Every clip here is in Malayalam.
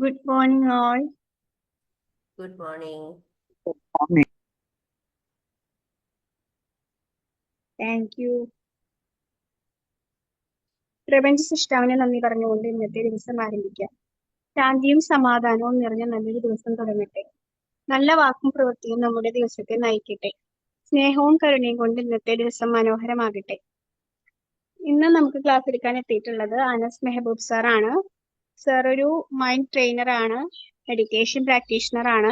Good morning, all. Good morning. Thank you. പ്രപഞ്ച സൃഷ്ടാവിനെ നന്ദി പറഞ്ഞുകൊണ്ട് ഇന്നത്തെ ദിവസം ആരംഭിക്കാം. ശാന്തിയും സമാധാനവും നിറഞ്ഞ നല്ലൊരു ദിവസം തുടങ്ങട്ടെ. നല്ല വാക്കും പ്രവൃത്തിയും നമ്മുടെ ദിവസത്തെ നയിക്കട്ടെ. സ്നേഹവും കരുണയും കൊണ്ട് ഇന്നത്തെ ദിവസം മനോഹരമാകട്ടെ. ഇന്ന് നമുക്ക് ക്ലാസ് എടുക്കാൻ എത്തിയിട്ടുള്ളത് അനസ് മെഹബൂബ് സാർ ആണ്. സാർ ഒരു മൈൻഡ് ട്രെയിനർ ആണ്, മെഡിറ്റേഷൻ പ്രാക്ടീഷണർ ആണ്.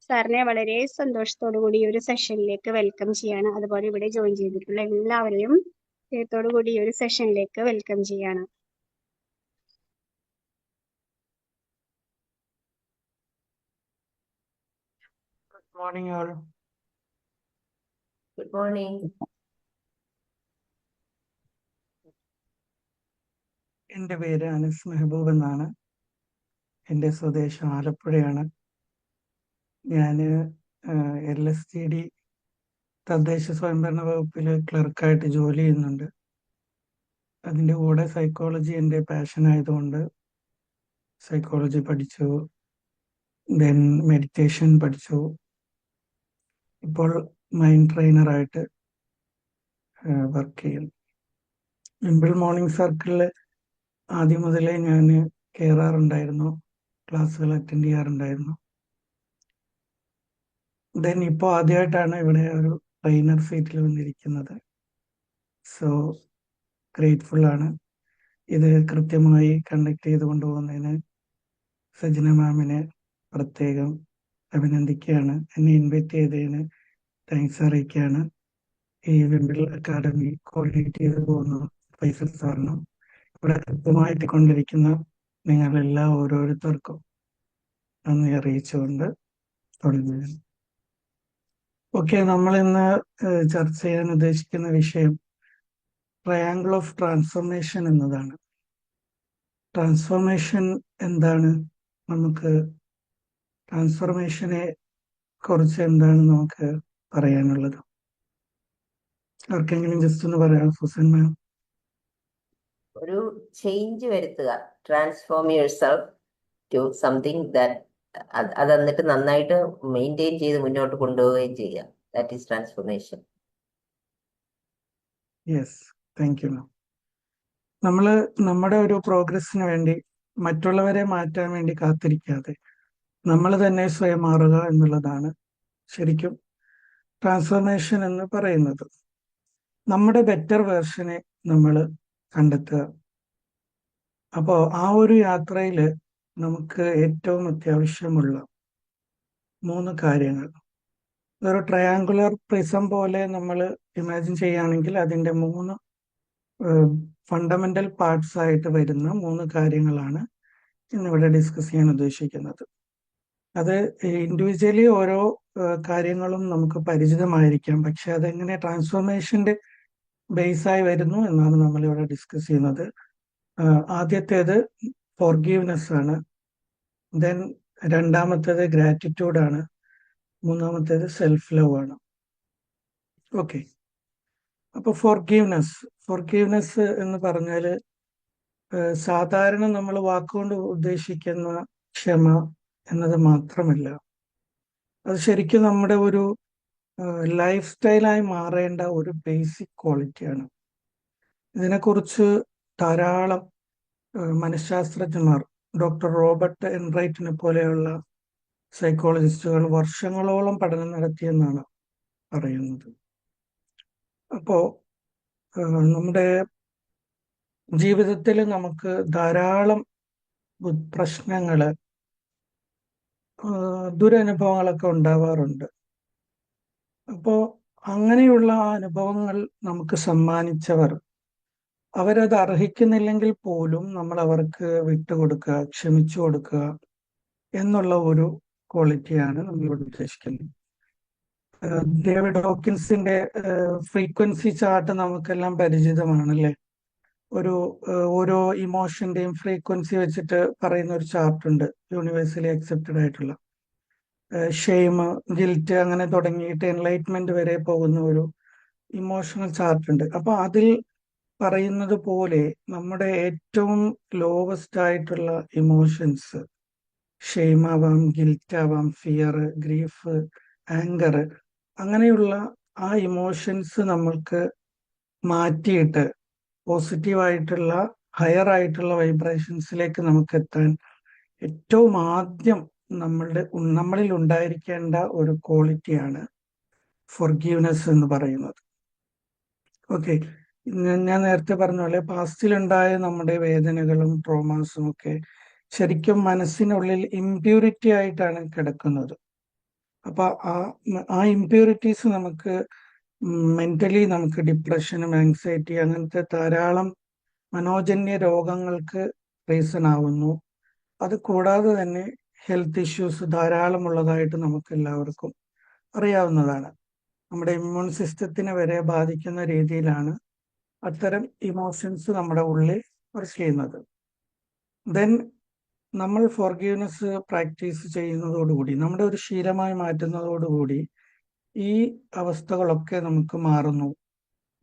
സാറിനെ വളരെ സന്തോഷത്തോടു കൂടി ഈ ഒരു സെഷനിലേക്ക് വെൽക്കം ചെയ്യാണ്. അതുപോലെ ഇവിടെ ജോയിൻ ചെയ്തിട്ടുള്ള എല്ലാവരെയും സ്നേഹത്തോടു കൂടി ഈ ഒരു സെഷനിലേക്ക് വെൽക്കം ചെയ്യാണ്. Good morning, all. Good morning. എൻ്റെ പേര് അനസ് മെഹബൂബ് എന്നാണ്. എൻ്റെ സ്വദേശം ആലപ്പുഴയാണ്. ഞാൻ LSTD തദ്ദേശ സ്വയംഭരണ വകുപ്പിൽ ക്ലർക്കായിട്ട് ജോലി ചെയ്യുന്നുണ്ട്. അതിൻ്റെ കൂടെ സൈക്കോളജി എൻ്റെ പാഷൻ ആയതുകൊണ്ട് സൈക്കോളജി പഠിച്ചു, ദെൻ മെഡിറ്റേഷൻ പഠിച്ചു. ഇപ്പോൾ മൈൻഡ് ട്രെയിനറായിട്ട് വർക്ക് ചെയ്യുന്നു. വിംബിൾ മോർണിംഗ് സർക്കിളിൽ ആദ്യം മുതലേ ഞാൻ കയറാറുണ്ടായിരുന്നു, ക്ലാസ്സുകൾ അറ്റൻഡ് ചെയ്യാറുണ്ടായിരുന്നു. ദെൻ ഇപ്പോൾ ആദ്യമായിട്ടാണ് ഇവിടെ ഒരു ട്രെയിനർ സീറ്റിൽ വന്നിരിക്കുന്നത്. സോ ഗ്രേറ്റ്ഫുൾ ആണ്. ഇത് കൃത്യമായി കണ്ടക്ട് ചെയ്ത് കൊണ്ടുപോകുന്നതിന് സജന മാമിനെ പ്രത്യേകം അഭിനന്ദിക്കുകയാണ്. എന്നെ ഇൻവൈറ്റ് ചെയ്തതിന് താങ്ക്സ് അറിയിക്കുകയാണ്. ഈ വിംബിൾ അക്കാഡമി കോർഡിനേറ്റ് ചെയ്ത് പോകുന്ന ഫൈസൽ സാറിനും ഇവിടെ കൃത്യമായിട്ട് കൊണ്ടിരിക്കുന്ന നിങ്ങളെല്ലാ ഓരോരുത്തർക്കും നന്ദി അറിയിച്ചുകൊണ്ട് തുടങ്ങുകയാണ്. ഓക്കെ, നമ്മൾ ഇന്ന് ചർച്ച ചെയ്യാൻ ഉദ്ദേശിക്കുന്ന വിഷയം ട്രയാങ്കിൾ ഓഫ് ട്രാൻസ്ഫോർമേഷൻ എന്നതാണ്. ട്രാൻസ്ഫോർമേഷൻ എന്താണ്, നമുക്ക് ട്രാൻസ്ഫോർമേഷനെ കുറിച്ച് എന്താണ് നമുക്ക് പറയാനുള്ളത്? ആർക്കെങ്കിലും ജസ്റ്റ് ഒന്ന് പറയാം? Susan ma'am. ഒരു ചേഞ്ച് വരുത്തുക, transform your self to something that അത് എന്നിട്ട് നന്നായിട്ട് മെയിൻറ്റെയിൻ ചെയ്ത് മുന്നോട്ട് കൊണ്ടുപോവുകയും ചെയ്യുക. That is transformation. Yes, thank you ma'am. നമ്മൾ നമ്മുടെ ഒരു പ്രോഗ്രസ്സിന് വേണ്ടി മറ്റുള്ളവരെ മാറ്റാൻ വേണ്ടി കാത്തിരിക്കാതെ നമ്മൾ തന്നെ സ്വയം മാറുക എന്നുള്ളതാണ് ശരിക്കും ട്രാൻസ്ഫോർമേഷൻ എന്ന് പറയുന്നത്. നമ്മുടെ ബെറ്റർ വേർഷനെ നമ്മൾ കണ്ടെത്തുക. അപ്പോൾ ആ ഒരു യാത്രയിൽ നമുക്ക് ഏറ്റവും അത്യാവശ്യമുള്ള 3 കാര്യങ്ങൾ, ഇതൊരു ട്രയാങ്കുലർ പ്രിസം പോലെ നമ്മൾ ഇമാജിൻ ചെയ്യുകയാണെങ്കിൽ അതിൻ്റെ 3 ഫണ്ടമെന്റൽ പാർട്സ് ആയിട്ട് വരുന്ന 3 കാര്യങ്ങളാണ് ഇന്നിവിടെ ഡിസ്കസ് ചെയ്യാൻ ഉദ്ദേശിക്കുന്നത്. അത് ഇൻഡിവിജ്വലി ഓരോ കാര്യങ്ങളും നമുക്ക് പരിചിതമായിരിക്കാം, പക്ഷെ അതെങ്ങനെ ട്രാൻസ്ഫോർമേഷന്റെ ബേസായി വരുന്നു എന്നാണ് നമ്മളിവിടെ ഡിസ്കസ് ചെയ്യുന്നത്. ആദ്യത്തേത് ഫോർഗീവ്നെസ് ആണ്, ദെൻ രണ്ടാമത്തേത് ഗ്രാറ്റിറ്റ്യൂഡ് ആണ്, മൂന്നാമത്തേത് സെൽഫ് ലവ് ആണ്. ഓക്കെ, അപ്പൊ ഫോർഗീവ്നെസ് എന്ന് പറഞ്ഞാൽ സാധാരണ നമ്മൾ വാക്കുകൊണ്ട് ഉദ്ദേശിക്കുന്ന ക്ഷമ എന്നത് മാത്രമല്ല, അത് ശരിക്കും നമ്മുടെ ഒരു ലൈഫ് സ്റ്റൈലായി മാറേണ്ട ഒരു ബേസിക് ക്വാളിറ്റിയാണ്. ഇതിനെക്കുറിച്ച് ധാരാളം മനഃശാസ്ത്രജ്ഞന്മാർ, ഡോക്ടർ റോബർട്ട് എൻറൈറ്റിനെ പോലെയുള്ള സൈക്കോളജിസ്റ്റുകൾ വർഷങ്ങളോളം പഠനം നടത്തിയെന്നാണ് പറയുന്നത്. അപ്പോ നമ്മുടെ ജീവിതത്തിൽ നമുക്ക് ധാരാളം പ്രശ്നങ്ങള്, ദുരനുഭവങ്ങളൊക്കെ ഉണ്ടാവാറുണ്ട്. അപ്പോ അങ്ങനെയുള്ള അനുഭവങ്ങൾ നമുക്ക് സമ്മാനിച്ചവർ, അവരത് അർഹിക്കുന്നില്ലെങ്കിൽ പോലും നമ്മൾ അവർക്ക് വിട്ടുകൊടുക്കുക, ക്ഷമിച്ചു കൊടുക്കുക എന്നുള്ള ഒരു ക്വാളിറ്റിയാണ് നമ്മളിവിടെ ഉദ്ദേശിക്കുന്നത്. ഡേവിഡ് ഹോക്കിൻസിന്റെ ഫ്രീക്വൻസി ചാർട്ട് നമുക്കെല്ലാം പരിചിതമാണല്ലേ. ഓരോ ഇമോഷന്റെയും ഫ്രീക്വൻസി വെച്ചിട്ട് പറയുന്ന ഒരു ചാർട്ട് ഉണ്ട്, യൂണിവേഴ്സലി അക്സെപ്റ്റഡ് ആയിട്ടുള്ള. ഷെയിം, ഗിൽറ്റ് അങ്ങനെ തുടങ്ങിയിട്ട് എൻലൈറ്റ്മെന്റ് വരെ പോകുന്ന ഒരു ഇമോഷണൽ ചാർട്ട് ഉണ്ട്. അപ്പൊ അതിൽ പറയുന്നത് പോലെ നമ്മുടെ ഏറ്റവും ലോവസ്റ്റ് ആയിട്ടുള്ള ഇമോഷൻസ് ഷെയിം ആവാം, ഗിൽറ്റ് ആവാം, ഫിയർ, ഗ്രീഫ്, ആങ്കർ, അങ്ങനെയുള്ള ആ ഇമോഷൻസ് നമ്മൾക്ക് മാറ്റിയിട്ട് പോസിറ്റീവായിട്ടുള്ള ഹയർ ആയിട്ടുള്ള വൈബ്രേഷൻസിലേക്ക് നമുക്ക് എത്താൻ ഏറ്റവും ആദ്യം നമ്മളിൽ ഉണ്ടായിരിക്കേണ്ട ഒരു ക്വാളിറ്റിയാണ് ഫൊർഗീവ്നെസ് എന്ന് പറയുന്നത്. ഓക്കെ, ഞാൻ നേരത്തെ പറഞ്ഞ പോലെ പാസ്റ്റിലുണ്ടായ നമ്മുടെ വേദനകളും ട്രോമാസും ഒക്കെ ശരിക്കും മനസ്സിനുള്ളിൽ ഇമ്പ്യൂരിറ്റി ആയിട്ടാണ് കിടക്കുന്നത്. അപ്പൊ ആ ഇമ്പ്യൂരിറ്റീസ് നമുക്ക് മെന്റലി നമുക്ക് ഡിപ്രഷനും ആങ്സൈറ്റി അങ്ങനത്തെ ധാരാളം മനോജന്യ രോഗങ്ങൾക്ക് റീസൺ ആവുന്നു. അത് കൂടാതെ തന്നെ ഹെൽത്ത് ഇഷ്യൂസ് ധാരാളം ഉള്ളതായിട്ട് നമുക്ക് എല്ലാവർക്കും അറിയാവുന്നതാണ്. നമ്മുടെ ഇമ്മ്യൂൺ സിസ്റ്റത്തിനെ വരെ ബാധിക്കുന്ന രീതിയിലാണ് അത്തരം ഇമോഷൻസ് നമ്മുടെ ഉള്ളിൽ വർക്ക് ചെയ്യുന്നത്. ദെൻ നമ്മൾ ഫോർഗീവ്നെസ് പ്രാക്ടീസ് ചെയ്യുന്നതോടുകൂടി, നമ്മുടെ ഒരു ശീലമായി മാറ്റുന്നതോടുകൂടി ഈ അവസ്ഥകളൊക്കെ നമുക്ക് മാറുന്നു.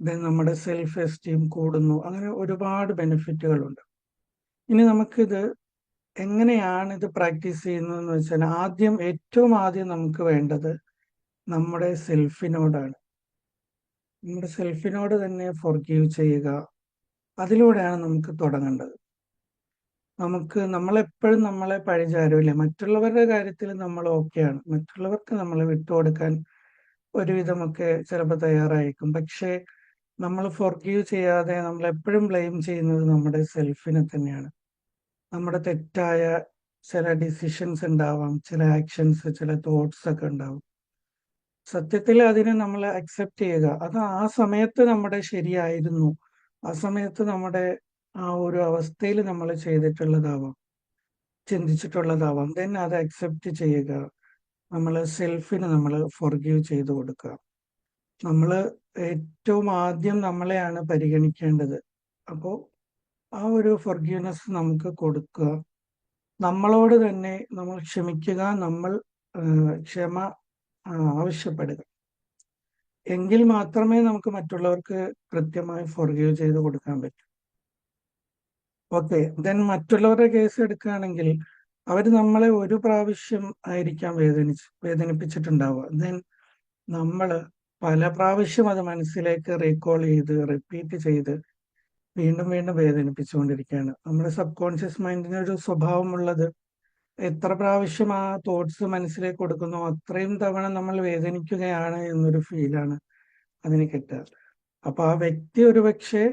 ദെൻ നമ്മുടെ സെൽഫ് എസ്റ്റീം കൂടുന്നു. അങ്ങനെ ഒരുപാട് ബെനിഫിറ്റുകളുണ്ട്. ഇനി നമുക്കിത് എങ്ങനെയാണ് ഇത് പ്രാക്ടീസ് ചെയ്യുന്നതെന്ന് വെച്ചാൽ ഏറ്റവും ആദ്യം നമുക്ക് വേണ്ടത് നമ്മുടെ സെൽഫിനോടാണ്. നമ്മുടെ സെൽഫിനോട് തന്നെ ഫോർഗീവ് ചെയ്യുക. അതിലൂടെയാണ് നമുക്ക് തുടങ്ങേണ്ടത്. നമ്മളെപ്പോഴും നമ്മളെ പഴിചാരുമില്ല. മറ്റുള്ളവരുടെ കാര്യത്തിൽ നമ്മൾ ഓക്കെയാണ്, മറ്റുള്ളവർക്ക് നമ്മളെ വിട്ടുകൊടുക്കാൻ ഒരുവിധമൊക്കെ ചിലപ്പോൾ തയ്യാറായിരിക്കും. പക്ഷേ നമ്മൾ ഫോർഗീവ് ചെയ്യാതെ നമ്മൾ എപ്പോഴും ബ്ലെയിം ചെയ്യുന്നത് നമ്മുടെ സെൽഫിനെ തന്നെയാണ്. നമ്മുടെ തെറ്റായ ചില ഡിസിഷൻസ് ഉണ്ടാവാം, ചില ആക്ഷൻസ്, ചില തോട്ട്സ് ഒക്കെ ഉണ്ടാവും. സത്യത്തിൽ അതിനെ നമ്മൾ അക്സെപ്റ്റ് ചെയ്യുക. അത് ആ സമയത്ത് നമ്മുടെ ശരിയായിരുന്നു, ആ സമയത്ത് നമ്മുടെ ആ ഒരു അവസ്ഥയിൽ നമ്മൾ ചെയ്തിട്ടുള്ളതാവാം, ചിന്തിച്ചിട്ടുള്ളതാവാം. ദെൻ അത് അക്സെപ്റ്റ് ചെയ്യുക. നമ്മൾ സെൽഫിന് നമ്മൾ ഫോർഗീവ് ചെയ്തു കൊടുക്കുക. നമ്മൾ ഏറ്റവും ആദ്യം നമ്മളെയാണ് പരിഗണിക്കേണ്ടത്. അപ്പോൾ ആ ഒരു ഫോർഗീവ്നെസ് നമുക്ക് കൊടുക്കുക. നമ്മളോട് തന്നെ നമ്മൾ ക്ഷമിക്കുക, നമ്മൾ ക്ഷമ ആവശ്യപ്പെടുക. എങ്കിൽ മാത്രമേ നമുക്ക് മറ്റുള്ളവർക്ക് കൃത്യമായി ഫോർഗീവ് ചെയ്ത് കൊടുക്കാൻ പറ്റൂ. ഓക്കെ, ദെൻ മറ്റുള്ളവരുടെ കേസ് എടുക്കുകയാണെങ്കിൽ അവർ നമ്മളെ ഒരു പ്രാവശ്യം ആയിരിക്കാം വേദനിപ്പിച്ചിട്ടുണ്ടാവുക. ദെൻ നമ്മൾ പല പ്രാവശ്യം അത് മനസ്സിലേക്ക് റീകോൾ ചെയ്ത് റിപ്പീറ്റ് ചെയ്ത് വീണ്ടും വീണ്ടും വേദനിപ്പിച്ചുകൊണ്ടിരിക്കുകയാണ്. നമ്മുടെ സബ് കോൺഷ്യസ് മൈൻഡിന് ഒരു സ്വഭാവമുള്ളത്, എത്ര പ്രാവശ്യം ആ തോട്ട്സ് മനസ്സിലേക്ക് കൊടുക്കുന്നു അത്രയും തവണ നമ്മൾ വേദനിക്കുകയാണ് എന്നൊരു ഫീലാണ് അതിന് കിട്ടുക. അപ്പൊ ആ വ്യക്തി ഒരുപക്ഷെ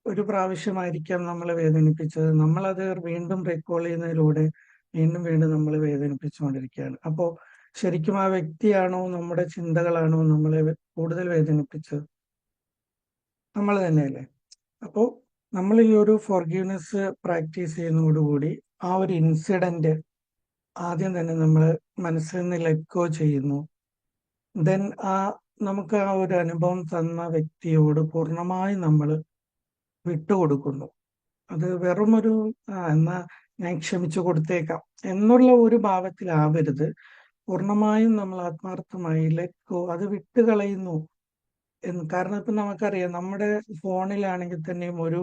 ഒരു പ്രാവശ്യമായിരിക്കാം നമ്മളെ വേദനിപ്പിച്ചത്, നമ്മളത് വീണ്ടും റീകോൾ ചെയ്യുന്നതിലൂടെ വീണ്ടും വീണ്ടും നമ്മൾ വേദനിപ്പിച്ചുകൊണ്ടിരിക്കുകയാണ്. അപ്പോൾ ശരിക്കും ആ വ്യക്തിയാണോ നമ്മുടെ ചിന്തകളാണോ നമ്മളെ കൂടുതൽ വേദനിപ്പിച്ചത്? നമ്മൾ തന്നെയല്ലേ. അപ്പോൾ നമ്മൾ ഈ ഒരു ഫോർഗീവ്നെസ് പ്രാക്ടീസ് ചെയ്യുന്നതോടുകൂടി ആ ഒരു ഇൻസിഡന്റ് ആദ്യം തന്നെ നമ്മൾ മനസ്സിൽ നിന്ന് ലെറ്റ് ഗോ ചെയ്യുന്നു. ദെൻ നമുക്ക് ആ ഒരു അനുഭവം തന്ന വ്യക്തിയോട് പൂർണ്ണമായി നമ്മൾ വിട്ടുകൊടുക്കുന്നു. അത് വെറുമൊരു എന്നാ ഞാൻ ക്ഷമിച്ചു കൊടുത്തേക്കാം എന്നുള്ള ഒരു ഭാവത്തിലാവരുത്. പൂർണ്ണമായും നമ്മൾ ആത്മാർത്ഥമായി ലെറ്റ് ഗോ, അത് വിട്ടുകളയുന്നു. കാരണം ഇപ്പം നമുക്കറിയാം, നമ്മുടെ ഫോണിലാണെങ്കിൽ തന്നെയും ഒരു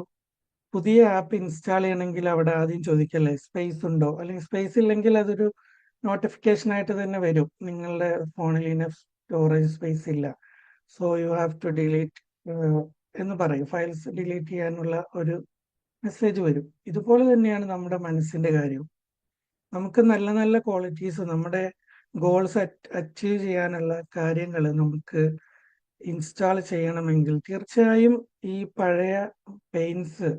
പുതിയ ആപ്പ് ഇൻസ്റ്റാൾ ചെയ്യണമെങ്കിൽ അവിടെ ആദ്യം ചോദിക്കല്ലേ സ്പേസ് ഉണ്ടോ, അല്ലെങ്കിൽ സ്പേസ് ഇല്ലെങ്കിൽ അതൊരു നോട്ടിഫിക്കേഷൻ ആയിട്ട് തന്നെ വരും, നിങ്ങളുടെ ഫോണിൽ ഇനഫ് സ്റ്റോറേജ് സ്പേസ് ഇല്ല, so you have to delete എന്ന് പറയും. ഫയൽസ് ഡിലീറ്റ് ചെയ്യാനുള്ള ഒരു മെസ്സേജ് വരും. ഇതുപോലെ തന്നെയാണ് നമ്മുടെ മനസ്സിന്റെ കാര്യം. നമുക്ക് നല്ല നല്ല ക്വാളിറ്റീസ്, നമ്മുടെ ഗോൾസ് അച്ചീവ് ചെയ്യാനുള്ള കാര്യങ്ങൾ നമുക്ക് ഇൻസ്റ്റാൾ ചെയ്യണമെങ്കിൽ തീർച്ചയായും ഈ പഴയ പെയിൻസ്,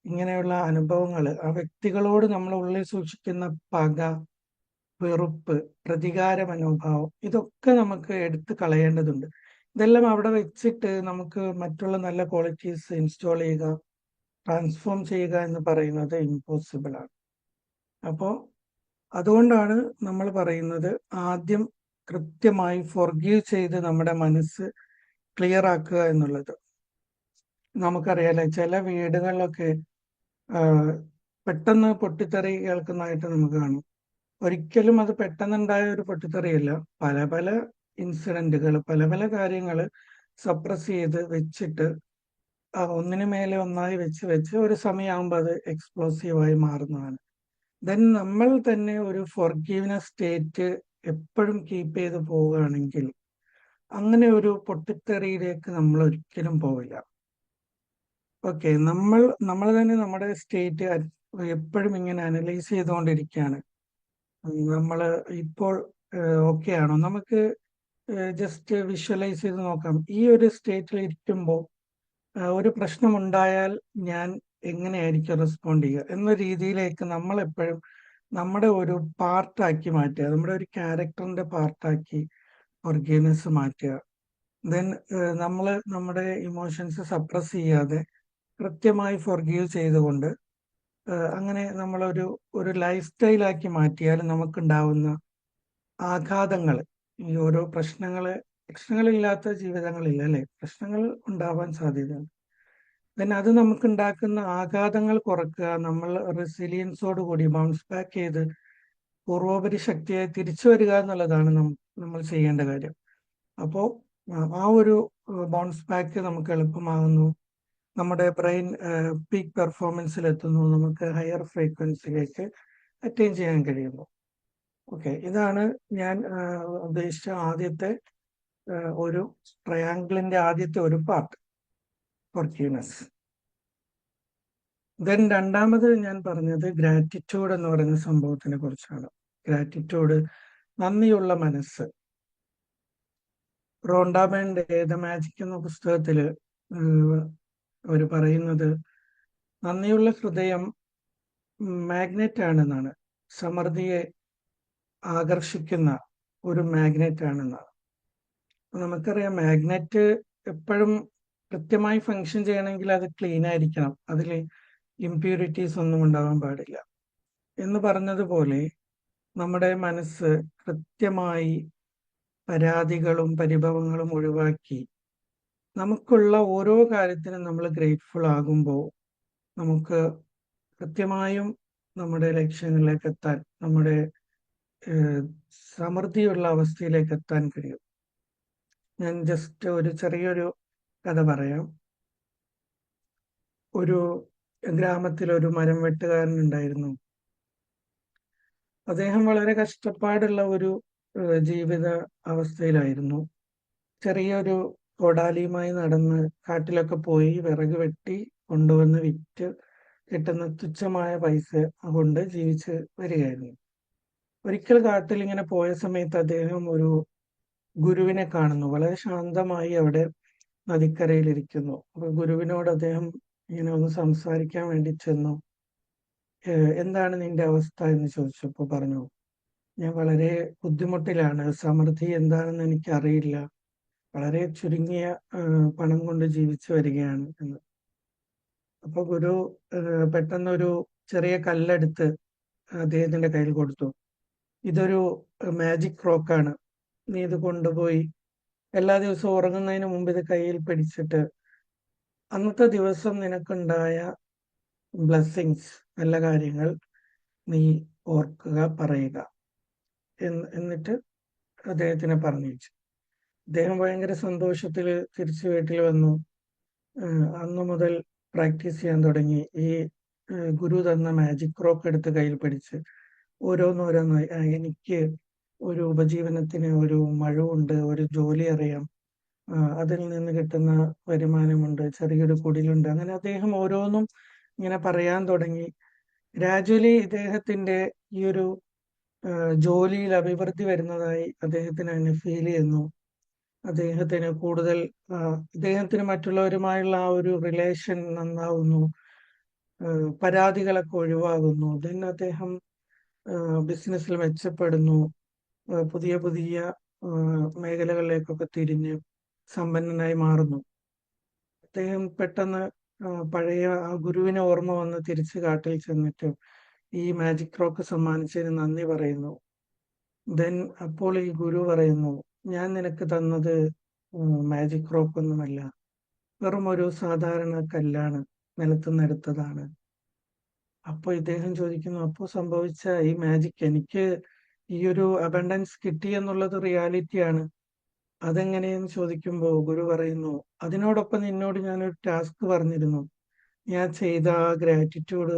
ഇങ്ങനെയുള്ള അനുഭവങ്ങൾ, ആ വ്യക്തികളോട് നമ്മൾ ഉള്ളിൽ സൂക്ഷിക്കുന്ന പക, വെറുപ്പ്, പ്രതികാര മനോഭാവം, ഇതൊക്കെ നമുക്ക് എടുത്തു കളയേണ്ടതുണ്ട്. ഇതെല്ലാം അവിടെ വെച്ചിട്ട് നമുക്ക് മറ്റുള്ള നല്ല ക്വാളിറ്റീസ് ഇൻസ്റ്റാൾ ചെയ്യുക, ട്രാൻസ്ഫോം ചെയ്യുക എന്ന് പറയുന്നത് ഇമ്പോസിബിൾ ആണ്. അപ്പോൾ അതുകൊണ്ടാണ് നമ്മൾ പറയുന്നത് ആദ്യം കൃത്യമായി ഫോർഗീവ് ചെയ്ത് നമ്മുടെ മനസ്സ് ക്ലിയർ ആക്കുക എന്നുള്ളത്. നമുക്കറിയാലോ, ചില വീടുകളിലൊക്കെ പെട്ടെന്ന് പൊട്ടിത്തെറി കേൾക്കുന്നതായിട്ട് നമുക്ക് കാണും. ഒരിക്കലും അത് പെട്ടെന്നുണ്ടായ ഒരു പൊട്ടിത്തെറിയല്ല. പല പല ഇൻസിഡന്റുകൾ, പല പല കാര്യങ്ങൾ സപ്രസ് ചെയ്ത് വെച്ചിട്ട് ഒന്നിനു മേലെ ഒന്നായി വെച്ച് വെച്ച് ഒരു സമയമാകുമ്പോൾ അത് എക്സ്പ്ലോസീവായി മാറുന്നതാണ്. ദെൻ നമ്മൾ തന്നെ ഒരു ഫൊർഗീവ്നെസ് സ്റ്റേറ്റ് എപ്പോഴും കീപ്പ് ചെയ്ത് പോവുകയാണെങ്കിൽ അങ്ങനെ ഒരു പൊട്ടിത്തെറിയിലേക്ക് നമ്മൾ ഒരിക്കലും പോവില്ല. ഓക്കെ, നമ്മൾ തന്നെ നമ്മുടെ സ്റ്റേറ്റ് എപ്പോഴും ഇങ്ങനെ അനലൈസ് ചെയ്തുകൊണ്ടിരിക്കുകയാണ്. നമ്മൾ ഇപ്പോൾ ഓക്കെ ആണോ? നമുക്ക് ജസ്റ്റ് വിഷ്വലൈസ് ചെയ്ത് നോക്കാം. ഈ ഒരു സ്റ്റേറ്റിൽ ഇരിക്കുമ്പോൾ ഒരു പ്രശ്നമുണ്ടായാൽ ഞാൻ എങ്ങനെയായിരിക്കും റെസ്പോണ്ട് ചെയ്യുക എന്ന രീതിയിലേക്ക് നമ്മൾ എപ്പോഴും നമ്മുടെ ഒരു പാർട്ടാക്കി മാറ്റുക, നമ്മുടെ ഒരു ക്യാരക്ടറിന്റെ പാർട്ടാക്കി ഫൊർഗീവ്നെസ് മാറ്റുക. ദെൻ നമ്മൾ നമ്മുടെ ഇമോഷൻസ് സപ്രസ് ചെയ്യാതെ കൃത്യമായി ഫൊർഗീവ് ചെയ്തുകൊണ്ട് അങ്ങനെ നമ്മളൊരു ലൈഫ് സ്റ്റൈലാക്കി മാറ്റിയാൽ നമുക്കുണ്ടാവുന്ന ആഘാതങ്ങൾ, ഈ ഓരോ പ്രശ്നങ്ങളില്ലാത്ത ജീവിതങ്ങളില്ല അല്ലെ, പ്രശ്നങ്ങൾ ഉണ്ടാവാൻ സാധ്യതയുണ്ട്. ദെൻ അത് നമുക്കുണ്ടാക്കുന്ന ആഘാതങ്ങൾ കുറക്കുക, നമ്മൾ റെസിലിയൻസോട് കൂടി ബൗൺസ് ബാക്ക് ചെയ്ത് പൂർവോപരി ശക്തിയായി തിരിച്ചു വരിക എന്നുള്ളതാണ് നമ്മൾ ചെയ്യേണ്ട കാര്യം. അപ്പോൾ ആ ഒരു ബൗൺസ് ബാക്ക് നമുക്ക് എളുപ്പമാകുന്നു, നമ്മുടെ ബ്രെയിൻ പീക്ക് പെർഫോമൻസിൽ എത്തുന്നു, നമുക്ക് ഹയർ ഫ്രീക്വൻസിയിലേക്ക് അറ്റൈൻ ചെയ്യാൻ കഴിയുന്നു. ഓക്കെ, ഇതാണ് ഞാൻ ഉദ്ദേശിച്ച ആദ്യത്തെ ഒരു ട്രയാങ്കിളിന്റെ ആദ്യത്തെ ഒരു പാർട്ട്, ഫൊർഗീവ്നെസ്. ദെൻ രണ്ടാമത് ഞാൻ പറഞ്ഞത് ഗ്രാറ്റിറ്റ്യൂഡ് എന്ന് പറയുന്ന സംഭവത്തിനെ കുറിച്ചാണ്. ഗ്രാറ്റിറ്റ്യൂഡ്, നന്ദിയുള്ള മനസ്സ്. റോണ്ട ബെർണ്ട് ദ മാജിക് എന്ന പുസ്തകത്തില് അവർ പറയുന്നത് നന്ദിയുള്ള ഹൃദയം മാഗ്നറ്റ് ആണെന്നാണ്, സമൃദ്ധിയെ ആകർഷിക്കുന്ന ഒരു മാഗ്നറ്റ് ആണെന്നാണ്. നമുക്കറിയാം, മാഗ്നറ്റ് എപ്പോഴും കൃത്യമായി ഫങ്ഷൻ ചെയ്യണമെങ്കിൽ അത് ക്ലീൻ ആയിരിക്കണം, അതിൽ ഇംപ്യൂരിറ്റീസ് ഒന്നും ഉണ്ടാവാൻ പാടില്ല. എന്ന് പറഞ്ഞതുപോലെ നമ്മുടെ മനസ്സ് കൃത്യമായി പരാതികളും പരിഭവങ്ങളും ഒഴിവാക്കി നമുക്കുള്ള ഓരോ കാര്യത്തിനും നമ്മൾ ഗ്രേറ്റ്ഫുൾ ആകുമ്പോൾ നമുക്ക് കൃത്യമായും നമ്മുടെ ലക്ഷ്യങ്ങളിലേക്ക് എത്താൻ, നമ്മുടെ സമൃദ്ധിയുള്ള അവസ്ഥയിലേക്ക് എത്താൻ കഴിയും. ഞാൻ ജസ്റ്റ് ഒരു ചെറിയൊരു കഥ പറയാം. ഒരു ഗ്രാമത്തിൽ ഒരു മരം വെട്ടുകാരൻ ഉണ്ടായിരുന്നു. അദ്ദേഹം വളരെ കഷ്ടപ്പാടുള്ള ഒരു ജീവിത അവസ്ഥയിലായിരുന്നു. ചെറിയൊരു കോടാലിയുമായി നടന്ന് കാട്ടിലൊക്കെ പോയി വിറക് വെട്ടി കൊണ്ടുവന്ന് വിറ്റ് കിട്ടുന്ന തുച്ഛമായ പൈസ കൊണ്ട് ജീവിച്ച് വരികയായിരുന്നു. ഒരിക്കൽ കാട്ടിൽ ഇങ്ങനെ പോയ സമയത്ത് അദ്ദേഹം ഒരു ഗുരുവിനെ കാണുന്നു. വളരെ ശാന്തമായി അവിടെ നദിക്കരയിലിരിക്കുന്നു. അപ്പൊ ഗുരുവിനോട് അദ്ദേഹം ഇങ്ങനെ ഒന്ന് സംസാരിക്കാൻ വേണ്ടി ചെന്നു. എന്താണ് നിന്റെ അവസ്ഥ എന്ന് ചോദിച്ചപ്പോൾ പറഞ്ഞു, ഞാൻ വളരെ ബുദ്ധിമുട്ടിലാണ്, സമൃദ്ധി എന്താണെന്ന് എനിക്ക് അറിയില്ല, വളരെ ചുരുങ്ങിയ പണം കൊണ്ട് ജീവിച്ചു വരികയാണ് എന്ന്. അപ്പൊ ഗുരു പെട്ടെന്നൊരു ചെറിയ കല്ലെടുത്ത് അദ്ദേഹത്തിന്റെ കയ്യിൽ കൊടുത്തു. ഇതൊരു മാജിക് റോക്കാണ്, നീ ഇത് കൊണ്ടുപോയി എല്ലാ ദിവസവും ഉറങ്ങുന്നതിന് മുമ്പ് ഇത് കയ്യിൽ പിടിച്ചിട്ട് അന്നത്തെ ദിവസം നിനക്കുണ്ടായ ബ്ലെസ്സിങ്സ്, നല്ല കാര്യങ്ങൾ നീ ഓർക്കുക, പറയുക എന്നിട്ട് അദ്ദേഹത്തിനെ പറഞ്ഞയച്ചു. അദ്ദേഹം ഭയങ്കര സന്തോഷത്തിൽ തിരിച്ചു വീട്ടിൽ വന്നു. അന്നു മുതൽ പ്രാക്ടീസ് ചെയ്യാൻ തുടങ്ങി. ഈ ഗുരു തന്ന മാജിക് റോക്ക് എടുത്ത് കയ്യിൽ പിടിച്ച് ഓരോന്നോരോന്നായി, എനിക്ക് ഒരു ഉപജീവനത്തിന് ഒരു മഴവുണ്ട്, ഒരു ജോലി അറിയാം, അതിൽ നിന്ന് കിട്ടുന്ന വരുമാനമുണ്ട്, ചെറിയൊരു കുടിലുണ്ട്. അങ്ങനെ അദ്ദേഹം ഓരോന്നും ഇങ്ങനെ പറയാൻ തുടങ്ങി. ഗ്രാജുവലി ഇദ്ദേഹത്തിന്റെ ഈ ഒരു ജോലിയിൽ അഭിവൃദ്ധി വരുന്നതായി അദ്ദേഹത്തിന് തന്നെ ഫീൽ ചെയ്യുന്നു. അദ്ദേഹത്തിന് കൂടുതൽ അദ്ദേഹത്തിന് മറ്റുള്ളവരുമായുള്ള ആ ഒരു റിലേഷൻ നന്നാവുന്നു, പരാതികളൊക്കെ ഒഴിവാകുന്നു. ദെൻ അദ്ദേഹം ബിസിനസ്സിൽ മെച്ചപ്പെടുന്നു, പുതിയ പുതിയ മേഖലകളിലേക്കൊക്കെ തിരിഞ്ഞ് സമ്പന്നനായി മാറുന്നു. അദ്ദേഹം പെട്ടെന്ന് പഴയ ആ ഗുരുവിനെ ഓർമ്മ വന്ന് തിരിച്ച് കാട്ടിൽ ചെന്നിട്ട് ഈ മാജിക് റോക്ക് സമ്മാനിച്ചതിന് നന്ദി പറയുന്നു. ദെൻ അപ്പോൾ ഈ ഗുരു പറയുന്നു, ഞാൻ നിനക്ക് തന്നത് മാജിക് റോക്ക് ഒന്നുമല്ല, വെറും ഒരു സാധാരണ കല്ലാണ്, നിലത്തുനിന്ന് എടുത്തതാണ്. അപ്പൊ ഇദ്ദേഹം ചോദിക്കുന്നു, അപ്പോൾ സംഭവിച്ച ഈ മാജിക്, എനിക്ക് ഈ ഒരു അബണ്ടൻസ് കിട്ടി എന്നുള്ളത് റിയാലിറ്റിയാണ്, അതെങ്ങനെയെന്ന് ചോദിക്കുമ്പോൾ ഗുരു പറയുന്നു, അതിനോടൊപ്പം നിന്നോട് ഞാനൊരു ടാസ്ക് പറഞ്ഞിരുന്നു, ഞാൻ ചെയ്ത ആ ഗ്രാറ്റിറ്റ്യൂഡ്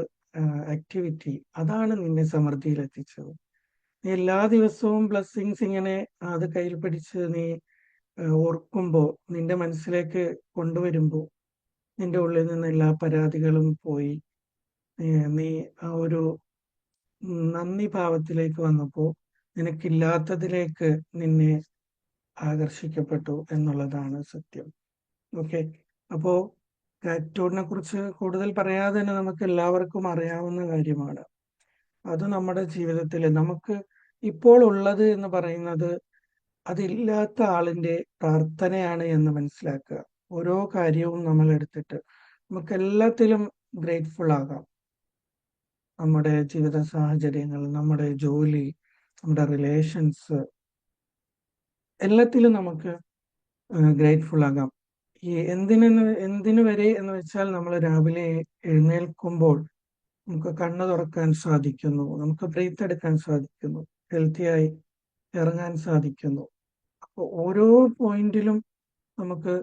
ആക്ടിവിറ്റി അതാണ് നിന്നെ സമൃദ്ധിയിൽ എത്തിച്ചത്. നീ എല്ലാ ദിവസവും ബ്ലെസ്സിങ്സ് ഇങ്ങനെ അത് കയ്യിൽ പിടിച്ച് നീ ഓർക്കുമ്പോൾ, നിന്റെ മനസ്സിലേക്ക് കൊണ്ടുവരുമ്പോൾ, നിന്റെ ഉള്ളിൽ നിന്ന് എല്ലാ പരാതികളും പോയി നീ ആ ഒരു നന്ദി ഭാവത്തിലേക്ക് വന്നപ്പോൾ നിനക്കില്ലാത്തതിലേക്ക് നിന്നെ ആകർഷിക്കപ്പെട്ടു എന്നുള്ളതാണ് സത്യം. ഓക്കെ, അപ്പോ ഗ്രാറ്റിറ്റ്യൂഡിനെ കുറിച്ച് കൂടുതൽ പറയാതെ തന്നെ നമുക്ക് എല്ലാവർക്കും അറിയാവുന്ന കാര്യമാണ്. അത് നമ്മുടെ ജീവിതത്തിൽ നമുക്ക് ഇപ്പോൾ ഉള്ളത് എന്ന് പറയുന്നത് അതില്ലാത്ത ആളിന്റെ പ്രാർത്ഥനയാണ് എന്ന് മനസ്സിലാക്കുക. ഓരോ കാര്യവും നമ്മൾ എടുത്തിട്ട് നമുക്ക് എല്ലാത്തിലും ഗ്രേറ്റ്ഫുൾ ആകാം. നമ്മുടെ ജീവിത സാഹചര്യങ്ങൾ, നമ്മുടെ ജോലി, നമ്മുടെ റിലേഷൻസ്, എല്ലാത്തിലും നമുക്ക് ഗ്രേറ്റ്ഫുൾ ആകാം. ഈ എന്തിനു വരെ എന്ന് വെച്ചാൽ നമ്മൾ രാവിലെ എഴുന്നേൽക്കുമ്പോൾ നമുക്ക് കണ്ണ് തുറക്കാൻ സാധിക്കുന്നു, നമുക്ക് ബ്രീത്ത് എടുക്കാൻ സാധിക്കുന്നു, ഹെൽത്തിയായി ഇറങ്ങാൻ സാധിക്കുന്നു. അപ്പോൾ ഓരോ പോയിന്റിലും നമുക്ക്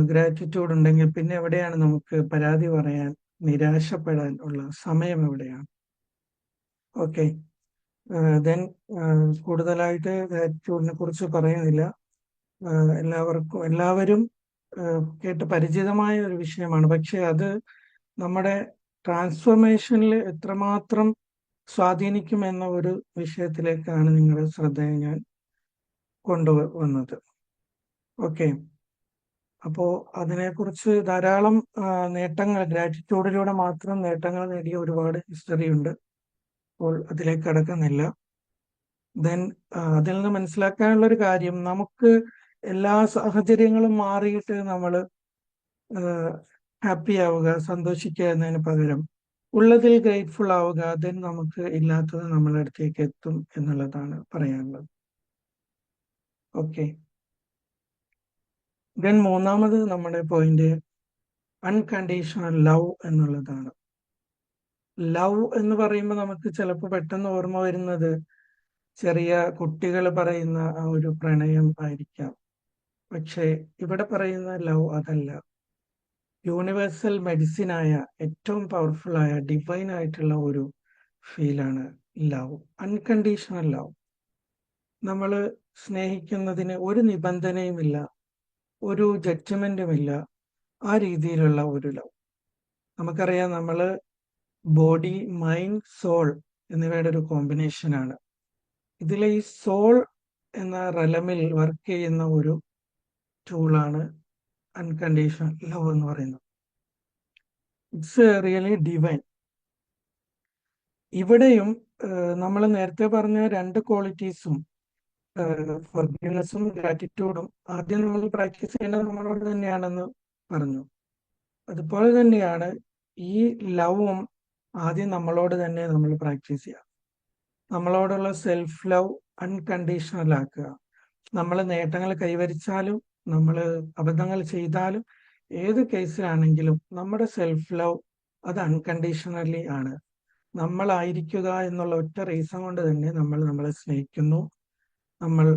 ഗ്രാറ്റിറ്റ്യൂഡ് ഉണ്ടെങ്കിൽ പിന്നെ എവിടെയാണ് നമുക്ക് പരാതി പറയാൻ, നിരാശപ്പെടാൻ ഉള്ള സമയം എവിടെയാണ്? ഓക്കെ, ദെൻ കൂടുതലായിട്ട് ഗ്രാറ്റിറ്റ്യൂഡിനെ കുറിച്ച് പറയുന്നില്ല. എല്ലാവരും കേട്ട് പരിചിതമായ ഒരു വിഷയമാണ്. പക്ഷെ അത് നമ്മുടെ ട്രാൻസ്ഫോർമേഷനിൽ എത്രമാത്രം സ്വാധീനിക്കും എന്ന ഒരു വിഷയത്തിലേക്കാണ് നിങ്ങളുടെ ശ്രദ്ധയെ ഞാൻ കൊണ്ടുവന്നത്. ഓക്കെ, അപ്പോ അതിനെക്കുറിച്ച് ധാരാളം നേട്ടങ്ങൾ, ഗ്രാറ്റിറ്റ്യൂഡിലൂടെ മാത്രം നേട്ടങ്ങൾ നേടിയ ഒരുപാട് ഹിസ്റ്ററി ഉണ്ട്. അപ്പോൾ അതിലേക്ക് കടക്കുന്നില്ല. ദെൻ അതിൽ നിന്ന് മനസ്സിലാക്കാനുള്ള ഒരു കാര്യം, നമുക്ക് എല്ലാ സാഹചര്യങ്ങളും മാറിയിട്ട് നമ്മൾ ഹാപ്പി ആവുക, സന്തോഷിക്കുക എന്നതിന് പകരം ഉള്ളതിൽ ഗ്രേറ്റ്ഫുൾ ആവുക. ദെൻ നമുക്ക് ഇല്ലാത്തത് നമ്മളുടെ അടുത്തേക്ക് എത്തും എന്നുള്ളതാണ് പറയാനുള്ളത്. ഓക്കെ, ദെൻ മൂന്നാമത് നമ്മുടെ പോയിന്റ് അൺകണ്ടീഷണൽ ലവ് എന്നുള്ളതാണ്. ലവ് എന്ന് പറയുമ്പോൾ നമുക്ക് ചിലപ്പോൾ പെട്ടെന്ന് ഓർമ്മ വരുന്നത് ചെറിയ കുട്ടികൾ പറയുന്ന ആ ഒരു പ്രണയം ആയിരിക്കാം. പക്ഷേ ഇവിടെ പറയുന്ന ലവ് അതല്ല. യൂണിവേഴ്സൽ മെഡിസിനായ, ഏറ്റവും പവർഫുൾ ആയ, ഡിവൈൻ ആയിട്ടുള്ള ഒരു ഫീലാണ് ലവ്, അൺകണ്ടീഷണൽ ലവ്. നമ്മൾ സ്നേഹിക്കുന്നതിന് ഒരു നിബന്ധനയുമില്ല, ഒരു ജഡ്ജ്മെന്റുമില്ല, ആ രീതിയിലുള്ള ഒരു ലവ്. നമുക്കറിയാം, നമ്മൾ ബോഡി, മൈൻഡ്, സോൾ എന്നിവയുടെ ഒരു കോമ്പിനേഷനാണ്. ഇതിലെ ഈ സോൾ എന്ന റെലമിൽ വർക്ക് ചെയ്യുന്ന ഒരു ടൂളാണ് അൺകണ്ടീഷണൽ ലവ് എന്ന് പറയുന്നത്. It's really divine. ഇവിടെയും നമ്മൾ നേരത്തെ പറഞ്ഞ രണ്ട് ക്വാളിറ്റീസും, ഫോർഗിവ്നെസ്സും ഗ്രാറ്റിറ്റ്യൂഡും, ആദ്യം നമ്മൾ പ്രാക്ടീസ് ചെയ്യേണ്ടത് നമ്മളോട് തന്നെയാണെന്ന് പറഞ്ഞു. അതുപോലെ തന്നെയാണ് ഈ ലവും ആദ്യം നമ്മളോട് തന്നെ നമ്മൾ പ്രാക്ടീസ് ചെയ്യുക. നമ്മളോടുള്ള സെൽഫ് ലവ് അൺകണ്ടീഷണൽ ആക്കുക. നമ്മൾ നേട്ടങ്ങൾ കൈവരിച്ചാലും നമ്മൾ അബദ്ധങ്ങൾ ചെയ്താലും ഏത് കേസിലാണെങ്കിലും നമ്മുടെ സെൽഫ് ലവ് അത് അൺകണ്ടീഷണലി ആണ്. നമ്മളായിരിക്കുക എന്നുള്ള ഒറ്റ റീസൺ കൊണ്ട് തന്നെ നമ്മൾ നമ്മളെ സ്നേഹിക്കുന്നു, നമ്മൾ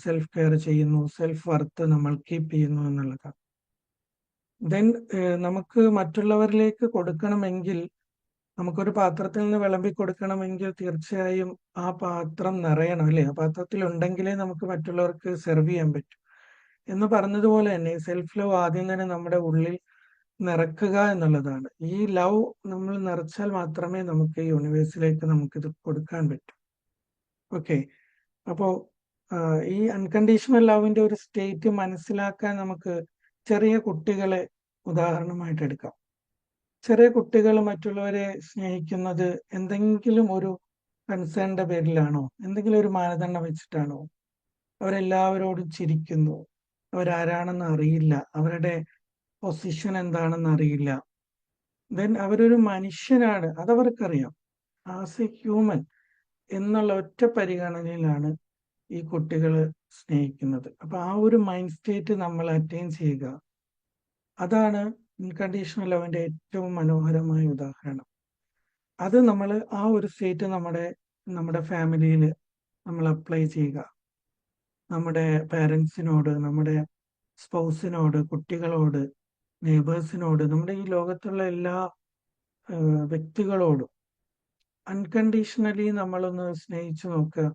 സെൽഫ് കെയർ ചെയ്യുന്നു, സെൽഫ് വർത്ത് നമ്മൾ കീപ്പ് ചെയ്യുന്നു എന്നുള്ളതാണ്. ദെൻ നമുക്ക് മറ്റുള്ളവരിലേക്ക് കൊടുക്കണമെങ്കിൽ, നമുക്കൊരു പാത്രത്തിൽ നിന്ന് വിളമ്പി കൊടുക്കണമെങ്കിൽ തീർച്ചയായും ആ പാത്രം നിറയണം, അല്ലേ? ആ പാത്രത്തിൽ ഉണ്ടെങ്കിലേ നമുക്ക് മറ്റുള്ളവർക്ക് സെർവ് ചെയ്യാൻ പറ്റൂ. എന്ന് പറഞ്ഞതുപോലെ തന്നെ സെൽഫ് ലവ് ആദ്യം തന്നെ നമ്മുടെ ഉള്ളിൽ നിറക്കുക എന്നുള്ളതാണ്. ഈ ലവ് നമ്മൾ നിറച്ചാൽ മാത്രമേ നമുക്ക് ഈ യൂണിവേഴ്സിലേക്ക് നമുക്കിത് കൊടുക്കാൻ പറ്റൂ. ഓക്കെ, അപ്പോ ഈ അൺകണ്ടീഷണൽ ലവിന്റെ ഒരു സ്റ്റേറ്റ് മനസ്സിലാക്കാൻ നമുക്ക് ചെറിയ കുട്ടികളെ ഉദാഹരണമായിട്ട് എടുക്കാം. ചെറിയ കുട്ടികൾ മറ്റുള്ളവരെ സ്നേഹിക്കുന്നത് എന്തെങ്കിലും ഒരു കൺസേണിന്റെ പേരിലാണോ? എന്തെങ്കിലും ഒരു മാനദണ്ഡം വെച്ചിട്ടാണോ? അവരെല്ലാവരോടും ചിരിക്കുന്നു, അവരാരാണെന്ന് അറിയില്ല, അവരുടെ പൊസിഷൻ എന്താണെന്ന് അറിയില്ല. ദെൻ അവരൊരു മനുഷ്യനാണ്, അതവർക്കറിയാം. ആസ് എ ഹ്യൂമൻ എന്നുള്ള ഒറ്റ പരിഗണനയിലാണ് ഈ കുട്ടികൾ സ്നേഹിക്കുന്നത്. അപ്പൊ ആ ഒരു മൈൻഡ് സ്റ്റേറ്റ് നമ്മൾ അറ്റൈൻ ചെയ്യുക, അതാണ് അൺകണ്ടീഷണൽ ലവിന്റെ ഏറ്റവും മനോഹരമായ ഉദാഹരണം. അത് നമ്മൾ ആ ഒരു സ്റ്റേറ്റ് നമ്മുടെ ഫാമിലിയിൽ നമ്മൾ അപ്ലൈ ചെയ്യുക. നമ്മുടെ പാരൻസിനോട്, നമ്മുടെ സ്പൗസിനോട്, കുട്ടികളോട്, നെയ്ബേഴ്സിനോട്, നമ്മുടെ ഈ ലോകത്തുള്ള എല്ലാ വ്യക്തികളോടും അൺകണ്ടീഷണലി നമ്മളൊന്ന് സ്നേഹിച്ചു നോക്കുക.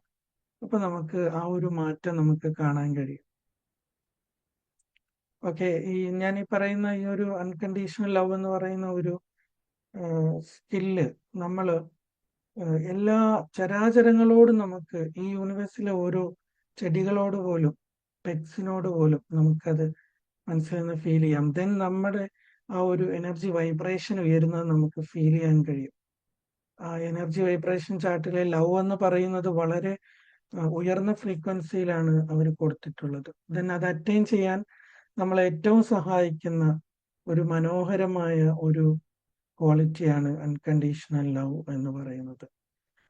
അപ്പൊ നമുക്ക് ആ ഒരു മാറ്റം നമുക്ക് കാണാൻ കഴിയും. ഓക്കെ, ഞാൻ ഈ പറയുന്ന ഈ ഒരു അൺകണ്ടീഷണൽ ലവ് എന്ന് പറയുന്ന ഒരു സ്കില്ല് നമ്മൾ എല്ലാ ചരാചരങ്ങളോടും നമുക്ക് ഈ യൂണിവേഴ്സിലെ ഓരോ ചെടികളോട് പോലും പെറ്റ്സിനോട് പോലും നമുക്കത് മനസ്സിൽ നിന്ന് ഫീൽ ചെയ്യാം. ദെൻ നമ്മുടെ ആ ഒരു എനർജി വൈബ്രേഷൻ ഉയരുന്നത് നമുക്ക് ഫീൽ ചെയ്യാൻ കഴിയും. ആ എനർജി വൈബ്രേഷൻ ചാർട്ടിലെ ലവ് എന്ന് പറയുന്നത് വളരെ ഉയർന്ന ഫ്രീക്വൻസിയിലാണ് അവർ കൊടുത്തിട്ടുള്ളത്. ദെൻ അത് അറ്റൈൻ ചെയ്യാൻ നമ്മളെ ഏറ്റവും സഹായിക്കുന്ന ഒരു മനോഹരമായ ഒരു ക്വാളിറ്റിയാണ് അൺകണ്ടീഷണൽ ലവ് എന്ന് പറയുന്നത്.